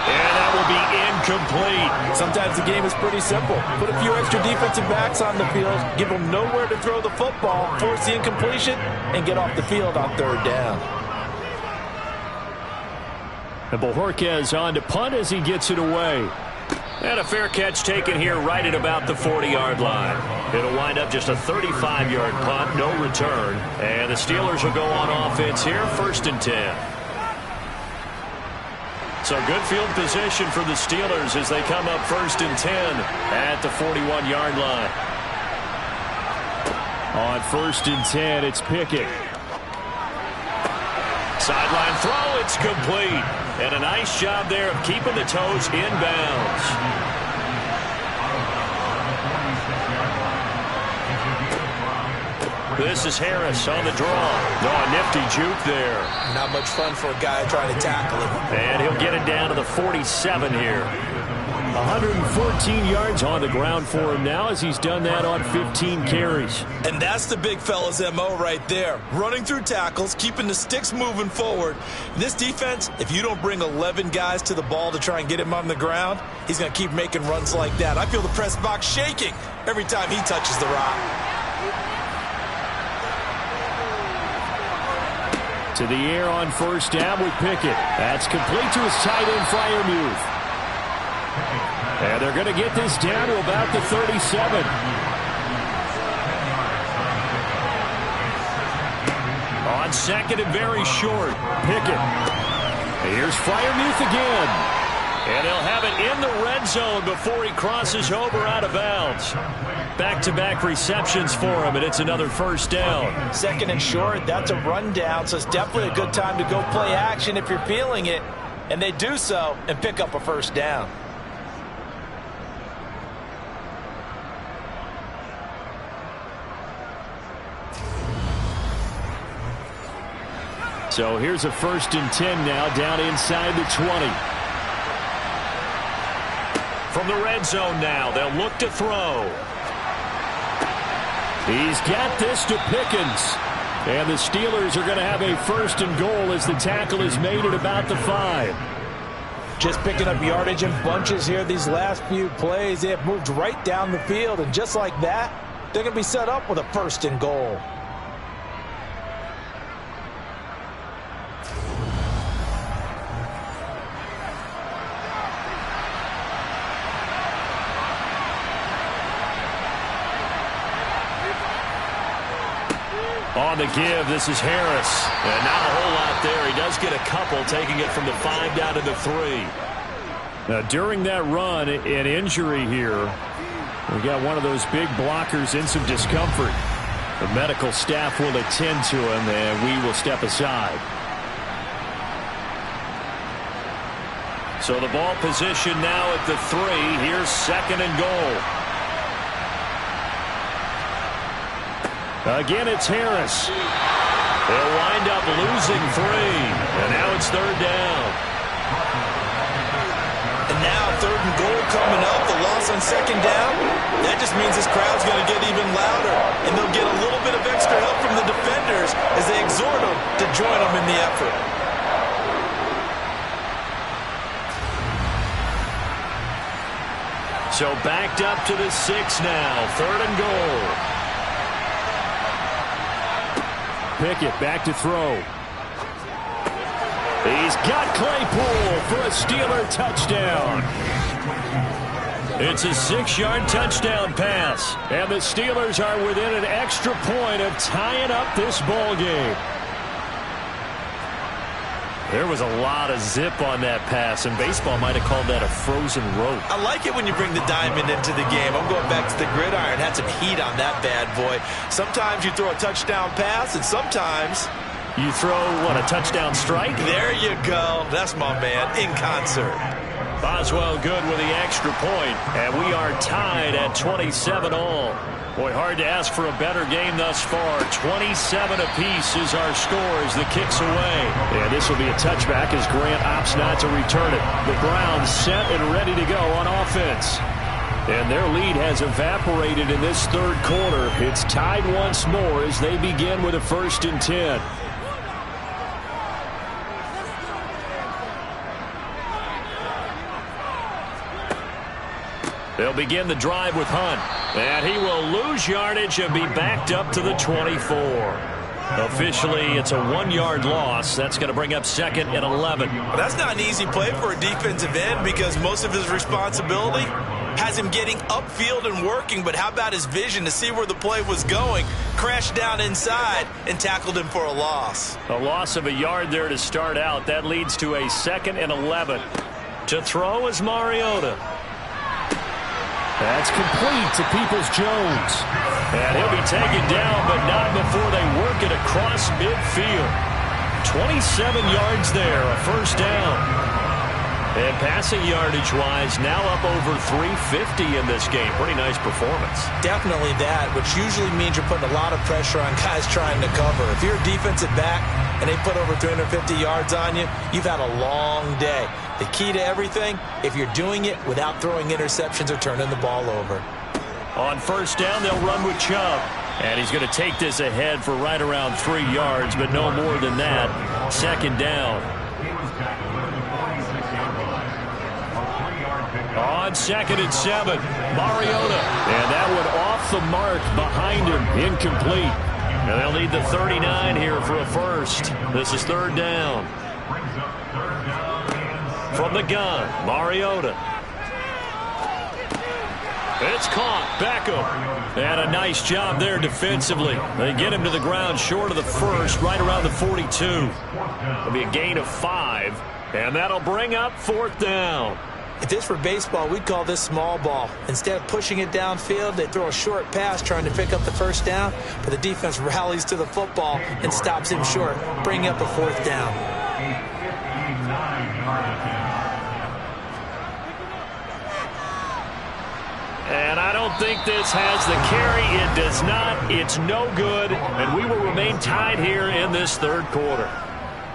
And that will be incomplete. Sometimes the game is pretty simple. Put a few extra defensive backs on the field, give them nowhere to throw the football, force the incompletion, and get off the field on 3rd down. And Bojorquez on to punt as he gets it away. And a fair catch taken here right at about the 40-yard line. It'll wind up just a 35-yard punt, no return. And the Steelers will go on offense here, 1st and 10. So good field position for the Steelers as they come up 1st and 10 at the 41-yard line. On 1st and 10, it's Pickett. Sideline throw, it's complete. And a nice job there of keeping the toes in bounds. This is Harris on the draw. Oh, a nifty juke there. Not much fun for a guy trying to tackle him. And he'll get it down to the 47 here. 114 yards on the ground for him now as he's done that on 15 carries. And that's the big fella's MO right there. Running through tackles, keeping the sticks moving forward. This defense, if you don't bring 11 guys to the ball to try and get him on the ground, he's going to keep making runs like that. I feel the press box shaking every time he touches the rock. To the air on 1st down with Pickett. That's complete to his tight end, Freiermuth. And they're going to get this down to about the 37. On 2nd and very short, Pickett. Here's Freiermuth again. And he'll have it in the red zone before he crosses over out of bounds. Back-to-back receptions for him, and it's another 1st down. 2nd and short, that's a rundown, so it's definitely a good time to go play action if you're feeling it. And they do so and pick up a 1st down. So here's a 1st and 10 now down inside the 20. From the red zone now, they'll look to throw. He's got this to Pickens. And the Steelers are going to have a 1st and goal as the tackle is made at about the 5. Just picking up yardage in bunches here these last few plays. They have moved right down the field, and just like that, they're going to be set up with a 1st and goal. On the give, this is Harris. And not a whole lot there. He does get a couple, taking it from the 5 down to the 3. Now, during that run, an injury here. We got one of those big blockers in some discomfort. The medical staff will attend to him, and we will step aside. So the ball position now at the 3. Here's 2nd and goal. Again, it's Harris. They'll wind up losing 3. And now it's 3rd down. And now 3rd and goal coming up. The loss on 2nd down. That just means this crowd's going to get even louder. And they'll get a little bit of extra help from the defenders as they exhort them to join them in the effort. So backed up to the 6 now. 3rd and goal. Pickett back to throw. He's got Claypool for a Steeler touchdown. It's a 6-yard touchdown pass. And the Steelers are within an extra point of tying up this ball game. There was a lot of zip on that pass, and baseball might have called that a frozen rope. I like it when you bring the diamond into the game. I'm going back to the gridiron. Had some heat on that bad boy. Sometimes you throw a touchdown pass, and sometimes you throw, what, a touchdown strike? There you go. That's my man, in concert. Boswell good with the extra point, and we are tied at 27 all. Boy, hard to ask for a better game thus far. 27 apiece is our score as the kick's away. And this will be a touchback as Grant opts not to return it. The Browns set and ready to go on offense. And their lead has evaporated in this 3rd quarter. It's tied once more as they begin with a 1st and 10. They'll begin the drive with Hunt. And he will lose yardage and be backed up to the 24. Officially, it's a 1-yard loss. That's going to bring up 2nd and 11. That's not an easy play for a defensive end because most of his responsibility has him getting upfield and working. But how about his vision to see where the play was going? Crashed down inside and tackled him for a loss. A loss of a yard there to start out. That leads to a 2nd and 11. To throw is Mariota. That's complete to Peoples-Jones. And he'll be taken down, but not before they work it across midfield. 27 yards there, a 1st down. And passing yardage-wise, now up over 350 in this game. Pretty nice performance. Definitely that, which usually means you're putting a lot of pressure on guys trying to cover. If you're a defensive back and they put over 350 yards on you, you've had a long day. The key to everything, if you're doing it without throwing interceptions or turning the ball over. On 1st down, they'll run with Chubb. And he's going to take this ahead for right around 3 yards, but no more than that. 2nd down. On 2nd and 7, Mariota. And that one off the mark behind him, incomplete. And they'll need the 39 here for a 1st. This is 3rd down. From the gun, Mariota. It's caught. Beckham. And a nice job there defensively. They get him to the ground short of the 1st, right around the 42. It'll be a gain of 5, and that'll bring up 4th down. If this were baseball, we'd call this small ball. Instead of pushing it downfield, they throw a short pass trying to pick up the 1st down, but the defense rallies to the football and stops him short, bringing up a 4th down. And I don't think this has the carry. It does not. It's no good. And we will remain tied here in this 3rd quarter.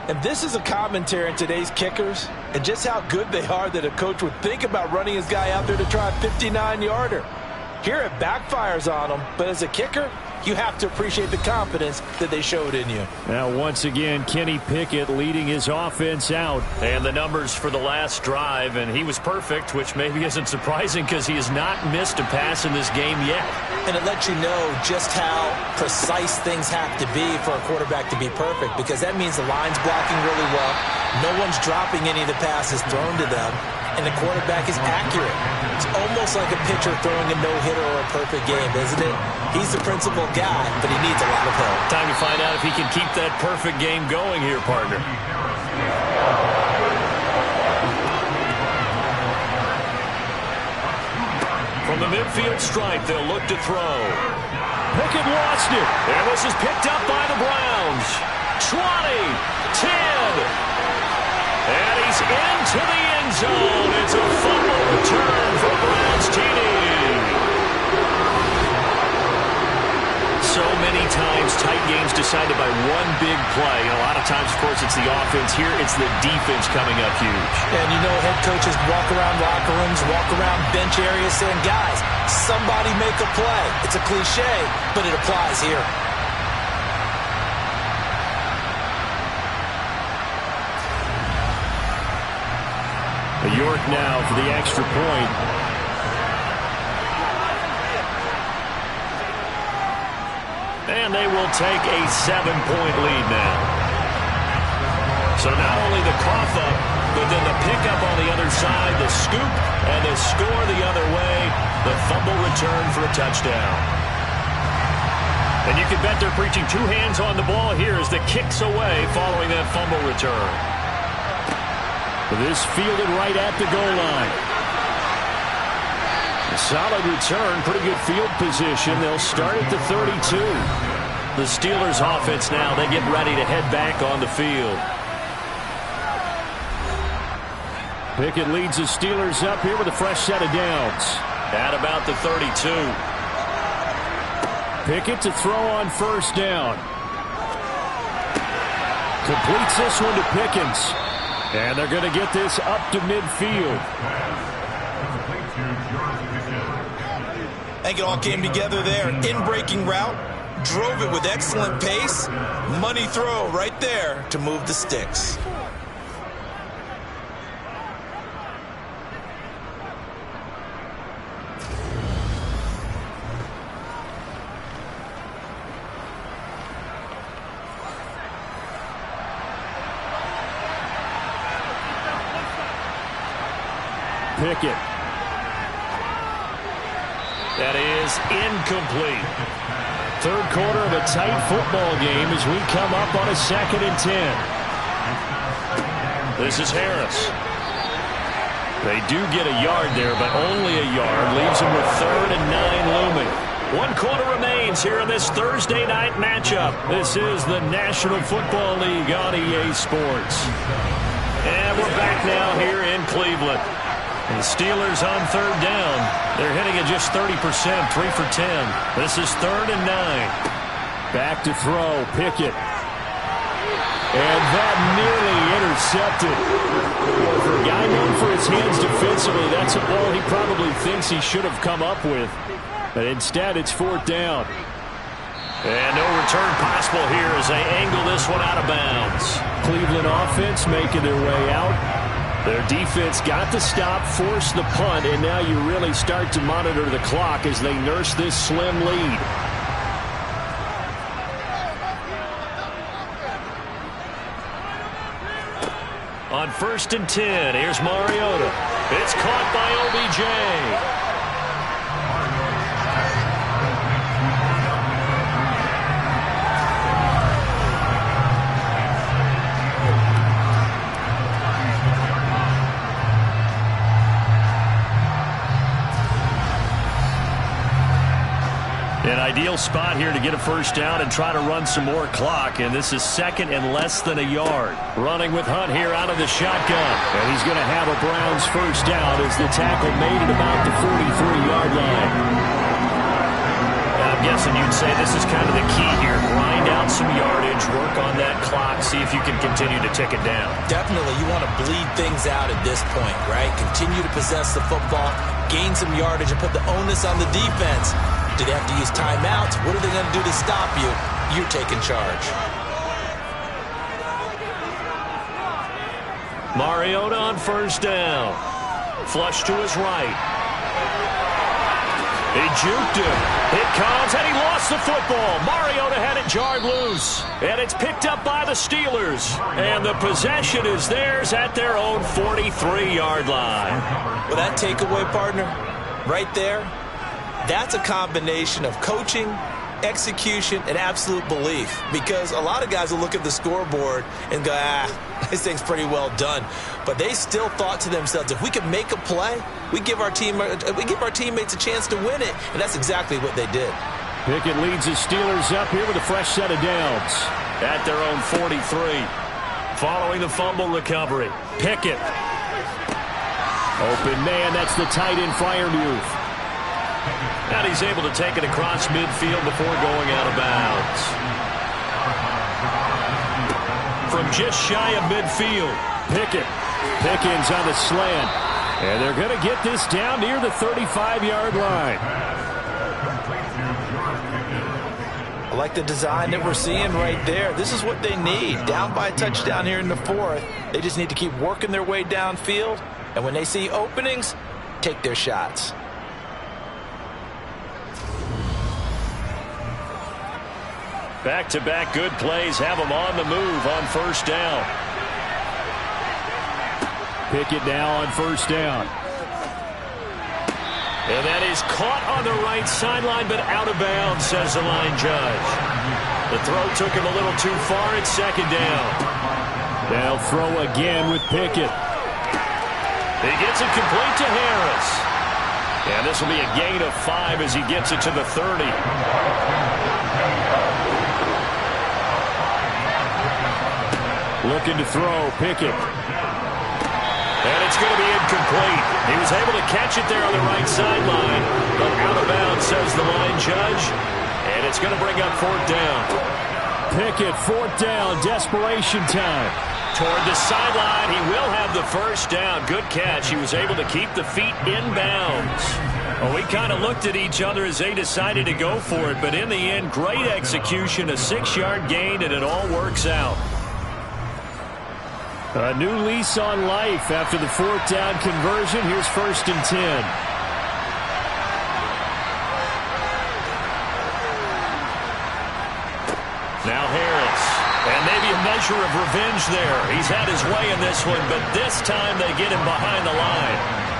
And this is a commentary on today's kickers and just how good they are that a coach would think about running his guy out there to try a 59-yarder. Here it backfires on him, but as a kicker, you have to appreciate the confidence that they showed in you. Now, once again, Kenny Pickett leading his offense out. And the numbers for the last drive, and he was perfect, which maybe isn't surprising because he has not missed a pass in this game yet. And it lets you know just how precise things have to be for a quarterback to be perfect, because that means the line's blocking really well, no one's dropping any of the passes thrown to them, and the quarterback is accurate. It's almost like a pitcher throwing a no-hitter or a perfect game, isn't it? He's the principal guy, but he needs a lot of help. Time to find out if he can keep that perfect game going here, partner. From the midfield stripe, they'll look to throw. Pickett lost it. And this is picked up by the Browns. 20, 10. And he's into the end zone. It's a fumble return for Browns TD. So many times game's decided by one big play. A lot of times, of course, it's the offense. Here, it's the defense coming up huge. And you know head coaches walk around locker rooms, walk around bench areas saying, guys, somebody make a play. It's a cliche, but it applies here. York now for the extra point. And they will take a 7-point lead now. So not only the cough up, but then the pickup on the other side, the scoop, and the score the other way, the fumble return for a touchdown. And you can bet they're preaching two hands on the ball here as the kick's away following that fumble return. This fielded right at the goal line. A solid return, pretty good field position. They'll start at the 32. The Steelers offense now, they get ready to head back on the field. Pickett leads the Steelers up here with a fresh set of downs. At about the 32. Pickett to throw on first down. Completes this one to Pickens. And they're going to get this up to midfield. I think it all came together there. In-breaking route. Drove it with excellent pace. Money throw right there to move the sticks. Pickett. That is incomplete. Third quarter of a tight football game as we come up on a 2nd and 10. This is Harris. They do get a yard there, but only a yard. Leaves them with 3rd and 9 looming. 1 quarter remains here in this Thursday night matchup. This is the National Football League on EA Sports. And we're back now here in Cleveland. And the Steelers on 3rd down. They're hitting at just 30%, 3 for 10. This is 3rd and 9. Back to throw, Pickett. And that nearly intercepted. For a guy known for his hands defensively, that's a ball he probably thinks he should have come up with. But instead, it's 4th down. And no return possible here as they angle this one out of bounds. Cleveland offense making their way out. Their defense got the stop, forced the punt, and now you really start to monitor the clock as they nurse this slim lead. On 1st and 10, here's Mariota. It's caught by OBJ. An ideal spot here to get a first down and try to run some more clock, and this is 2nd and less than a yard. Running with Hunt here out of the shotgun, and he's going to have a Browns first down as the tackle made it about the 43-yard line. I'm guessing you'd say this is kind of the key here. Grind out some yardage, work on that clock, see if you can continue to tick it down. Definitely, you want to bleed things out at this point, right? Continue to possess the football, gain some yardage, and put the onus on the defense. Do they have to use timeouts? What are they going to do to stop you? You're taking charge. Mariota on first down. Flush to his right. He juked him. It comes, and he lost the football. Mariota had it jarred loose. And it's picked up by the Steelers. And the possession is theirs at their own 43-yard line. Well, that takeaway, partner, right there, that's a combination of coaching, execution, and absolute belief. Because a lot of guys will look at the scoreboard and go, this thing's pretty well done. But they still thought to themselves, if we could make a play, we give our teammates a chance to win it. And that's exactly what they did. Pickett leads the Steelers up here with a fresh set of downs. At their own 43. Following the fumble recovery, Pickett. Open man, that's the tight end Freiermuth. And he's able to take it across midfield before going out of bounds. from just shy of midfield. Pickens on the slant. And they're going to get this down near the 35-yard line. I like the design that we're seeing right there. This is what they need. Down by a touchdown here in the fourth. They just need to keep working their way downfield. And when they see openings, take their shots. Back-to-back good plays have them on the move on first down. Pickett now on first down. And that is caught on the right sideline, but out of bounds, says the line judge. The throw took him a little too far. It's second down. They'll throw again with Pickett. He gets it complete to Harris. And this will be a gain of 5 as he gets it to the 30. Looking to throw, Pickett. And it's going to be incomplete. He was able to catch it there on the right sideline, but out of bounds, says the line judge. And it's going to bring up fourth down. Pickett, fourth down, desperation time. Toward the sideline, he will have the first down. Good catch. He was able to keep the feet in bounds. Well, we kind of looked at each other as they decided to go for it, but in the end, great execution, a 6-yard gain, and it all works out. A new lease on life after the fourth down conversion. Here's first and 10. Now Harris. And maybe a measure of revenge there. He's had his way in this one, but this time they get him behind the line.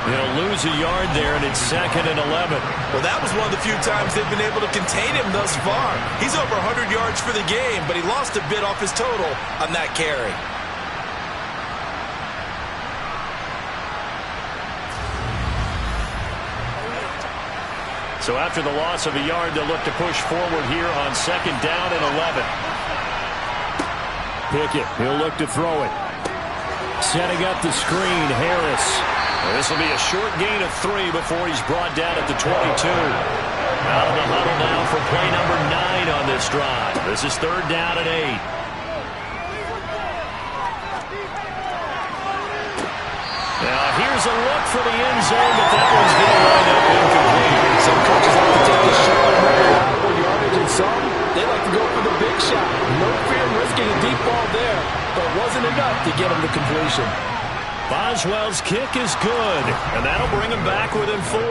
They'll lose a yard there, and it's second and 11. Well, that was one of the few times they've been able to contain him thus far. He's over 100 yards for the game, but he lost a bit off his total on that carry. So after the loss of a yard, they'll look to push forward here on second down and 11. Pickett, he'll look to throw it. Setting up the screen, Harris. Well, this will be a short gain of 3 before he's brought down at the 22. Out of the huddle now for play number 9 on this drive. This is third down and 8. Now here's a look for the end zone, but that one's going to wind up incomplete. Some coaches like to take the shot and make reliable yardage, and some, they like to go for the big shot. No fear in risking a deep ball there, but it wasn't enough to get him to completion. Boswell's kick is good, and that'll bring him back within 4.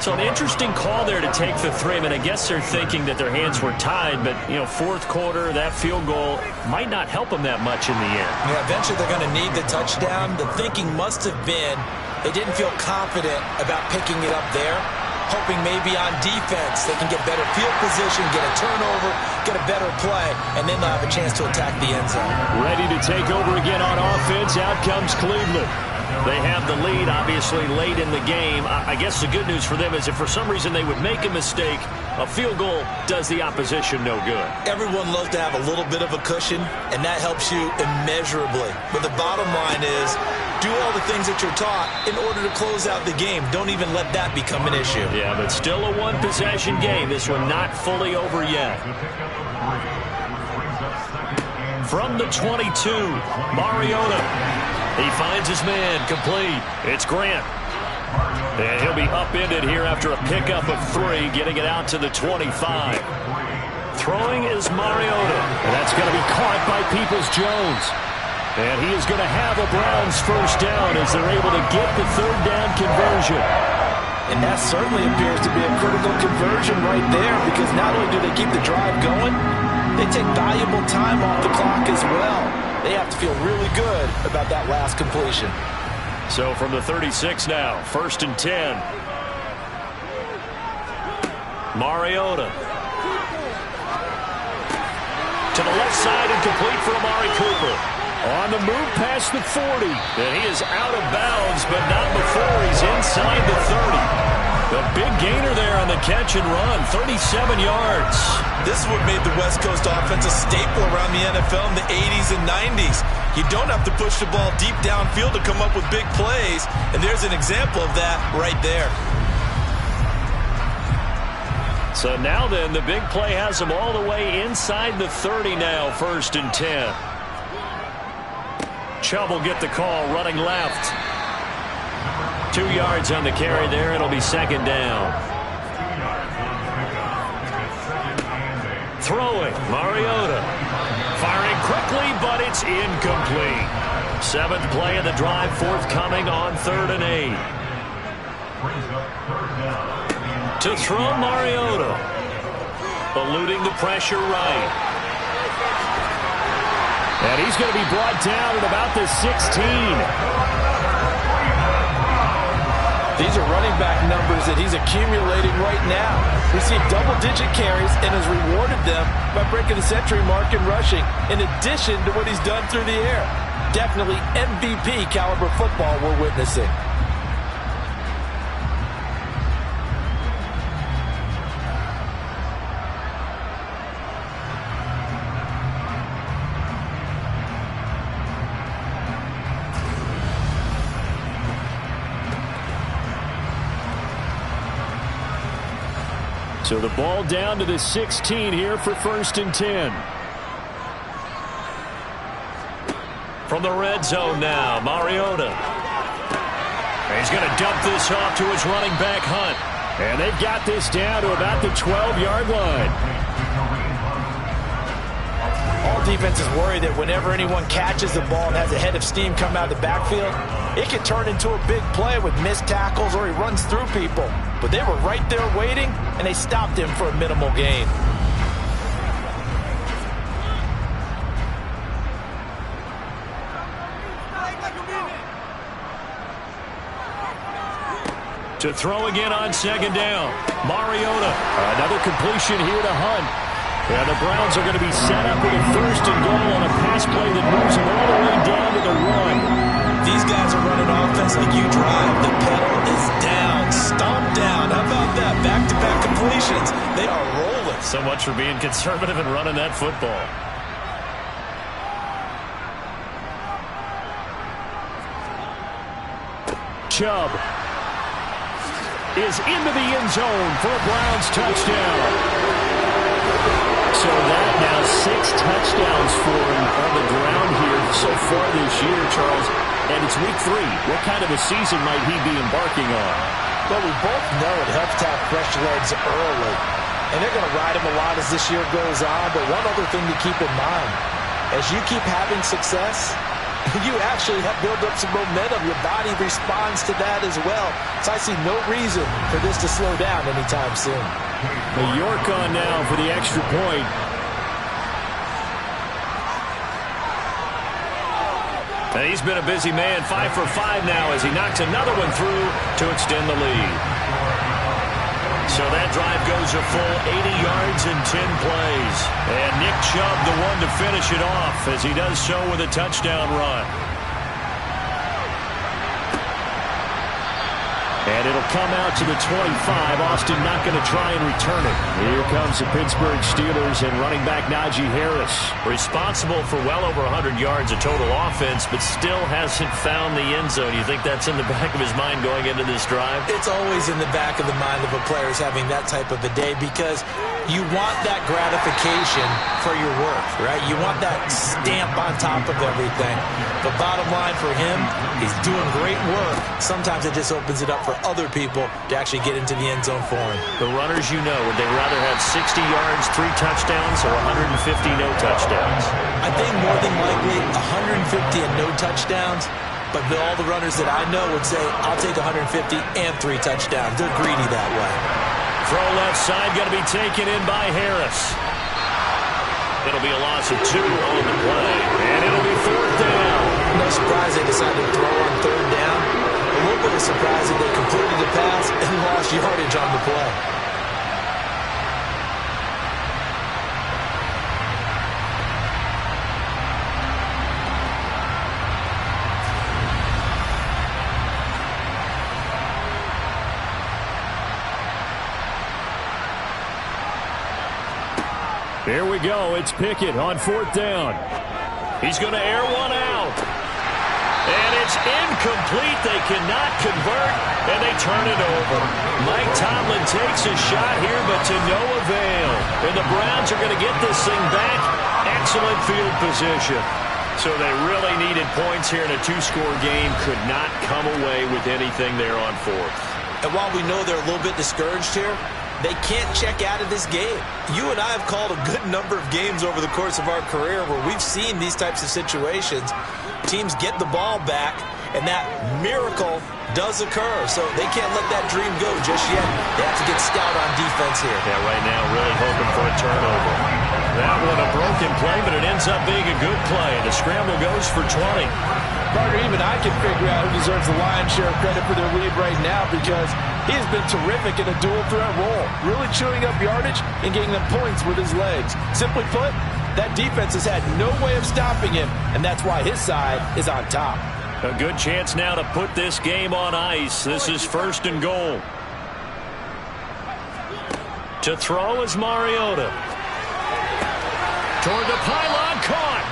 So an interesting call there to take the 3. I mean, I guess they're thinking that their hands were tied, but, you know, fourth quarter, that field goal might not help them that much in the end. Yeah, eventually they're going to need the touchdown. The thinking must have been they didn't feel confident about picking it up there, hoping maybe on defense they can get better field position, get a turnover, get a better play, and then they'll have a chance to attack the end zone. Ready to take over again on offense. Out comes Cleveland. They have the lead, obviously, late in the game. I guess the good news for them is if for some reason they would make a mistake, a field goal does the opposition no good. Everyone loves to have a little bit of a cushion, and that helps you immeasurably. But the bottom line is, do all the things that you're taught in order to close out the game. Don't even let that become an issue. Yeah, but still a one-possession game. This one not fully over yet. From the 22, Mariota. He finds his man, complete. It's Grant. And he'll be upended here after a pickup of 3, getting it out to the 25. Throwing is Mariota. And that's going to be caught by Peoples-Jones. And he is going to have a Browns first down as they're able to get the third down conversion. And that certainly appears to be a critical conversion right there, because not only do they keep the drive going, they take valuable time off the clock as well. They have to feel really good about that last completion. So from the 36 now, first and 10. Mariota. To the left side and complete for Amari Cooper. On the move past the 40. And he is out of bounds, but not before he's inside the 30. The big gainer there on the catch and run, 37 yards. This is what made the West Coast offense a staple around the NFL in the 80s and 90s. You don't have to push the ball deep downfield to come up with big plays, and there's an example of that right there. So now then, the big play has them all the way inside the 30 now, first and 10. Chubb will get the call running left. 2 yards on the carry there. It'll be second down. Throwing, Mariota. Firing quickly, but it's incomplete. 7th play of the drive, forthcoming on 3rd and 8. To throw, Mariota. Eluding the pressure right. And he's going to be brought down at about the 16. These are running back numbers that he's accumulating right now. Received double-digit carries and has rewarded them by breaking the century mark in rushing, in addition to what he's done through the air. Definitely MVP caliber football we're witnessing. So the ball down to the 16 here for 1st and 10. From the red zone now, Mariota. He's going to dump this off to his running back, Hunt. And they've got this down to about the 12-yard line. All defenses worry that whenever anyone catches the ball and has a head of steam come out of the backfield, it can turn into a big play with missed tackles or he runs through people. But they were right there waiting, and they stopped him for a minimal gain. To throw again on 2nd down. Mariota. Another completion here to Hunt. And the Browns are going to be set up with a 1st and goal on a pass play that moves them all the way down to the 1. These guys are running offense like you drive. The pedal is down. Stomp down. How about that? Back-to-back completions. They are rolling. So much for being conservative and running that football. Chubb is into the end zone for a Browns touchdown. So that now 6 touchdowns for him on the ground here so far this year, Charles. And it's week 3. What kind of a season might he be embarking on? Well, we both know it helps to have fresh legs early. And they're going to ride him a lot as this year goes on. But one other thing to keep in mind, as you keep having success, you actually have built up some momentum. Your body responds to that as well. So I see no reason for this to slow down anytime soon. York on now for the extra point. And he's been a busy man, 5 for 5 now as he knocks another one through to extend the lead. So that drive goes a full 80 yards in 10 plays. And Nick Chubb, the one to finish it off as he does so with a touchdown run. And it'll come out to the 25. Austin not going to try and return it. Here comes the Pittsburgh Steelers and running back Najee Harris. Responsible for well over 100 yards of total offense, but still hasn't found the end zone. You think that's in the back of his mind going into this drive? It's always in the back of the mind of a player having that type of a day because you want that gratification for your work, right? You want that stamp on top of everything. The bottom line for him, he's doing great work. Sometimes it just opens it up for other people to actually get into the end zone for him. The runners, you know, would they rather have 60 yards, 3 touchdowns, or 150 no touchdowns? I think more than likely 150 and no touchdowns, but all the runners that I know would say, I'll take 150 and 3 touchdowns. They're greedy that way. Throw left side, going to be taken in by Harris. It'll be a loss of 2 on the play. And it'll be 4th down. No surprise they decided to throw on 3rd down. A little bit of surprise that they completed the pass and lost yardage on the play. Here we go. It's Pickett on 4th down. He's going to air one out. And it's incomplete. They cannot convert, and they turn it over. Mike Tomlin takes a shot here, but to no avail. And the Browns are going to get this thing back. Excellent field position. So they really needed points here in a two-score game. Could not come away with anything there on fourth. And while we know they're a little bit discouraged here, they can't check out of this game. You and I have called a good number of games over the course of our career where we've seen these types of situations. Teams get the ball back, and that miracle does occur. So they can't let that dream go just yet. They have to get stout on defense here. Yeah, right now really hoping for a turnover. That one a broken play, but it ends up being a good play. The scramble goes for 20. Carter, even I can figure out who deserves the lion's share of credit for their lead right now because he has been terrific in a dual threat role, really chewing up yardage and getting them points with his legs. Simply put, that defense has had no way of stopping him, and that's why his side is on top. A good chance now to put this game on ice. This is 1st and goal. To throw is Mariota. Toward the pylon, caught.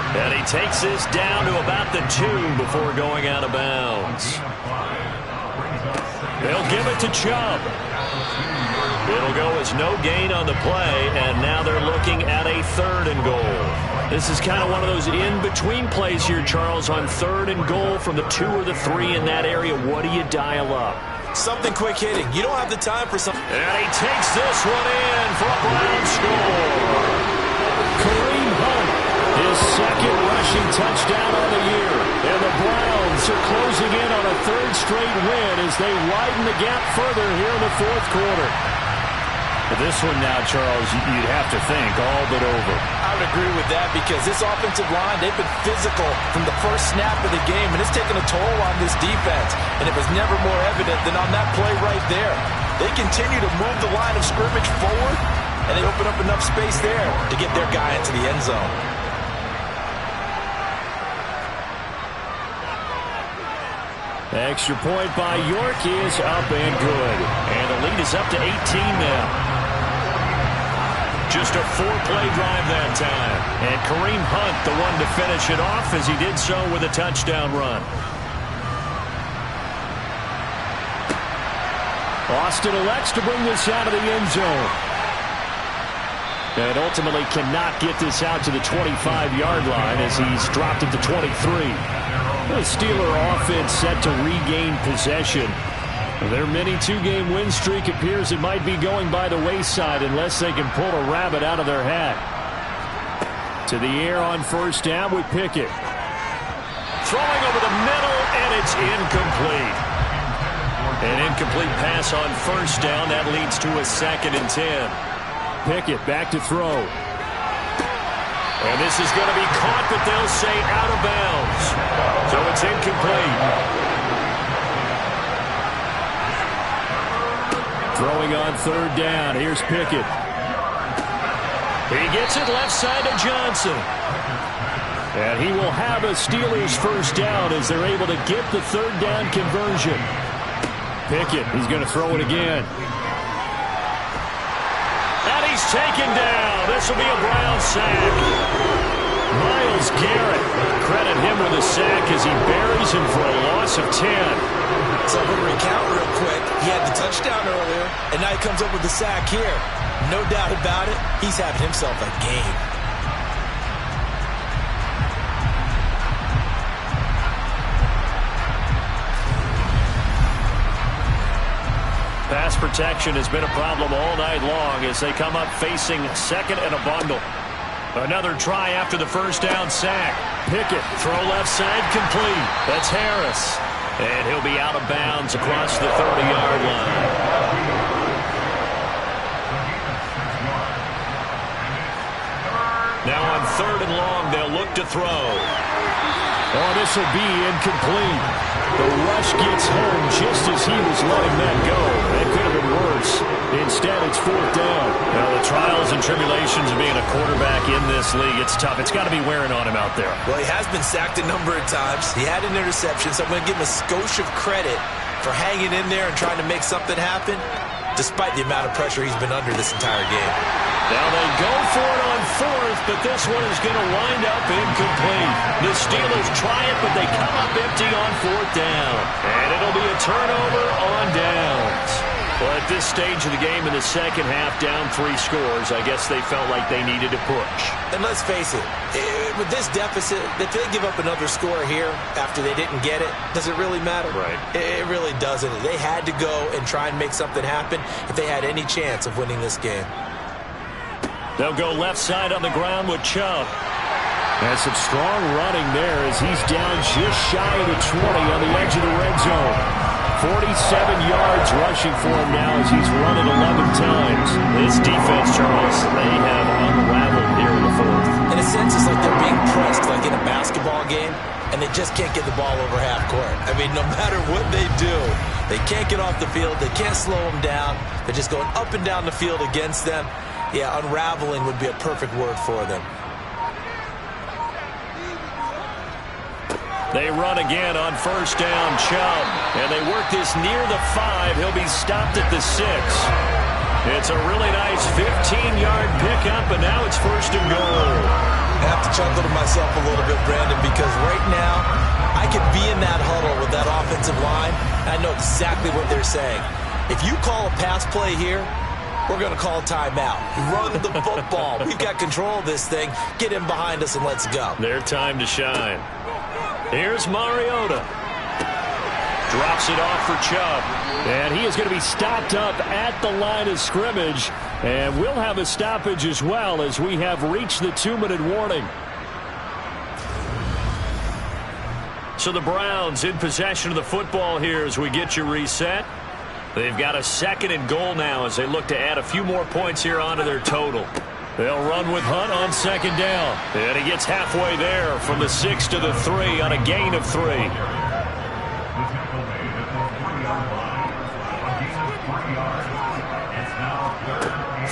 And he takes this down to about the 2 before going out of bounds. They'll give it to Chubb. It'll go as no gain on the play, and now they're looking at a 3rd and goal. This is kind of one of those in-between plays here, Charles, on 3rd and goal from the 2 or the 3 in that area. What do you dial up? Something quick hitting. You don't have the time for something. And he takes this one in for a Brown score. Kareem Hunt, his 2nd rushing touchdown on the year. And the Browns are closing in on a 3rd straight win as they widen the gap further here in the 4th quarter. This one now, Charles, you'd have to think all but over. I would agree with that because this offensive line, they've been physical from the first snap of the game, and it's taken a toll on this defense. And it was never more evident than on that play right there. They continue to move the line of scrimmage forward, and they open up enough space there to get their guy into the end zone. Extra point by York is up and good. And the lead is up to 18 now. Just a 4-play drive that time. And Kareem Hunt, the one to finish it off as he did so with a touchdown run. Austin elects to bring this out of the end zone. And ultimately cannot get this out to the 25-yard line as he's dropped it to 23. The Steeler offense set to regain possession. Their mini 2-game win streak appears it might be going by the wayside unless they can pull a rabbit out of their hat. To the air on 1st down with Pickett. Throwing over the middle, and it's incomplete. An incomplete pass on 1st down. That leads to a 2nd and 10. Pickett back to throw. And this is going to be caught, but they'll say out of bounds. So it's incomplete. Throwing on 3rd down. Here's Pickett. He gets it left side to Johnson. And he will have a Steelers 1st down as they're able to get the 3rd down conversion. Pickett, he's going to throw it again. And he's taken down. This will be a Brown sack. Myles Garrett, credit him with a sack as he buries him for a loss of 10. So I'm going to recount real quick. He had the touchdown earlier, and now he comes up with the sack here. No doubt about it, he's having himself a game. Pass protection has been a problem all night long as they come up facing 2nd and a bundle. Another try after the 1st down sack. Pickett, throw left side, complete. That's Harris. And he'll be out of bounds across the 30-yard line. Now on 3rd and long, they'll look to throw. Oh, this will be incomplete. The rush gets home just as he was letting that go. That could have been worse. Instead, it's 4th down. Well, the trials and tribulations of being a quarterback in this league, it's tough. It's got to be wearing on him out there. Well, he has been sacked a number of times. He had an interception, so I'm going to give him a skosh of credit for hanging in there and trying to make something happen, despite the amount of pressure he's been under this entire game. Now they go for it on 4th, but this one is going to wind up incomplete. The Steelers try it, but they come up empty on 4th down. And it'll be a turnover on downs. Well, at this stage of the game in the second half, down 3 scores, I guess they felt like they needed to push. And let's face it, with this deficit, if they give up another score here after they didn't get it, does it really matter? Right. It really doesn't. They had to go and try and make something happen if they had any chance of winning this game. They'll go left side on the ground with Chubb. And some strong running there as he's down just shy of the 20 on the edge of the red zone. 47 yards rushing for him now as he's run it 11 times. This defense, Charles, they have unraveled here in the fourth. In a sense, it's like they're being pressed like in a basketball game, and they just can't get the ball over half court. I mean, no matter what they do, they can't get off the field. They can't slow them down. They're just going up and down the field against them. Yeah, unraveling would be a perfect word for them. They run again on first down, Chubb. And they work this near the 5. He'll be stopped at the 6. It's a really nice 15-yard pickup, and now it's first and goal. I have to chuckle to myself a little bit, Brandon, because right now I could be in that huddle with that offensive line, and I know exactly what they're saying. If you call a pass play here, we're going to call a timeout. Run the football. We've got control of this thing. Get him behind us and let's go. Their time to shine. Here's Mariota. Drops it off for Chubb. And he is going to be stopped up at the line of scrimmage. And we'll have a stoppage as well as we have reached the 2-minute warning. So the Browns in possession of the football here as we get you reset. They've got a 2nd and goal now as they look to add a few more points here onto their total. They'll run with Hunt on 2nd down. And he gets halfway there from the 6 to the 3 on a gain of 3.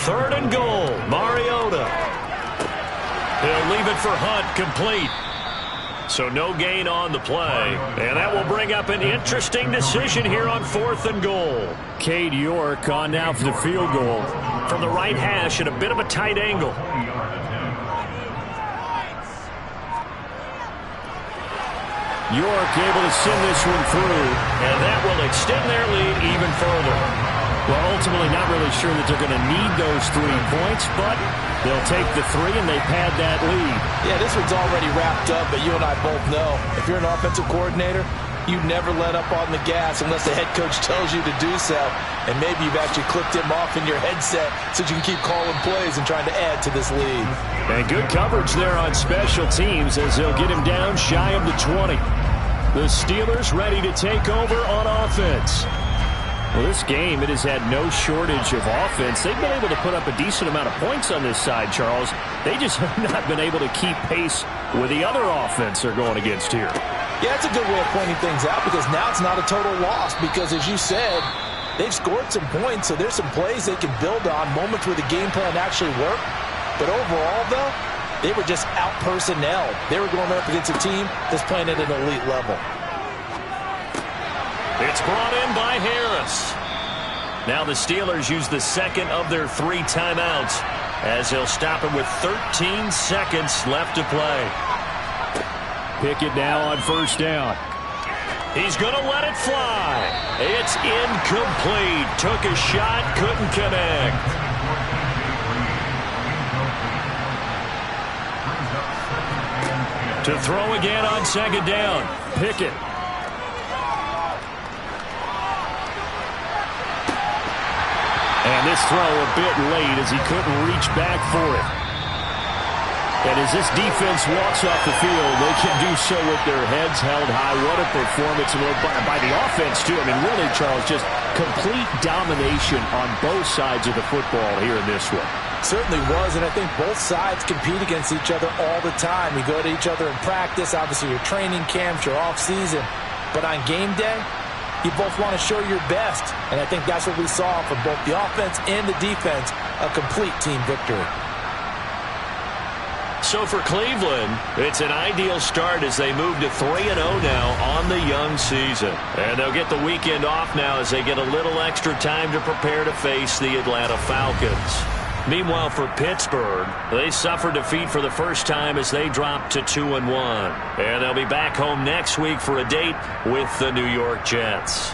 3rd and goal. Mariota. He'll leave it for Hunt, complete. So no gain on the play. And that will bring up an interesting decision here on 4th and goal. Cade York on now for the field goal. From the right hash at a bit of a tight angle. York able to send this one through. And that will extend their lead even further. Well, ultimately not really sure that they're going to need those 3 points, but they'll take the 3 and they pad that lead. Yeah, this one's already wrapped up, but you and I both know if you're an offensive coordinator, you never let up on the gas unless the head coach tells you to do so. And maybe you've actually clicked him off in your headset so you can keep calling plays and trying to add to this lead. And good coverage there on special teams as they'll get him down shy of the 20. The Steelers ready to take over on offense. Well, this game, it has had no shortage of offense. They've been able to put up a decent amount of points on this side, Charles. They just have not been able to keep pace with the other offense they're going against here. Yeah, that's a good way of pointing things out because now it's not a total loss because, as you said, they've scored some points, so there's some plays they can build on, moments where the game plan actually worked. But overall, though, they were just out-personnelled. They were going up against a team that's playing at an elite level. It's brought in by Harris. Now the Steelers use the 2nd of their 3 timeouts as they'll stop it with 13 seconds left to play. Pickett now on first down. He's going to let it fly. It's incomplete. Took a shot, couldn't connect. To throw again on 2nd down. Pickett. And this throw a bit late as he couldn't reach back for it. And as this defense walks off the field, they can do so with their heads held high. What a performance by the offense, too. I mean, really, Charles, just complete domination on both sides of the football here in this one. Certainly was, and I think both sides compete against each other all the time. You go to each other in practice, obviously your training camps, your off-season. But on game day, you both want to show your best. And I think that's what we saw from both the offense and the defense, a complete team victory. So for Cleveland, it's an ideal start as they move to 3-0 now on the young season. And they'll get the weekend off now as they get a little extra time to prepare to face the Atlanta Falcons. Meanwhile, for Pittsburgh, they suffered defeat for the first time as they dropped to 2-1. And they'll be back home next week for a date with the New York Jets.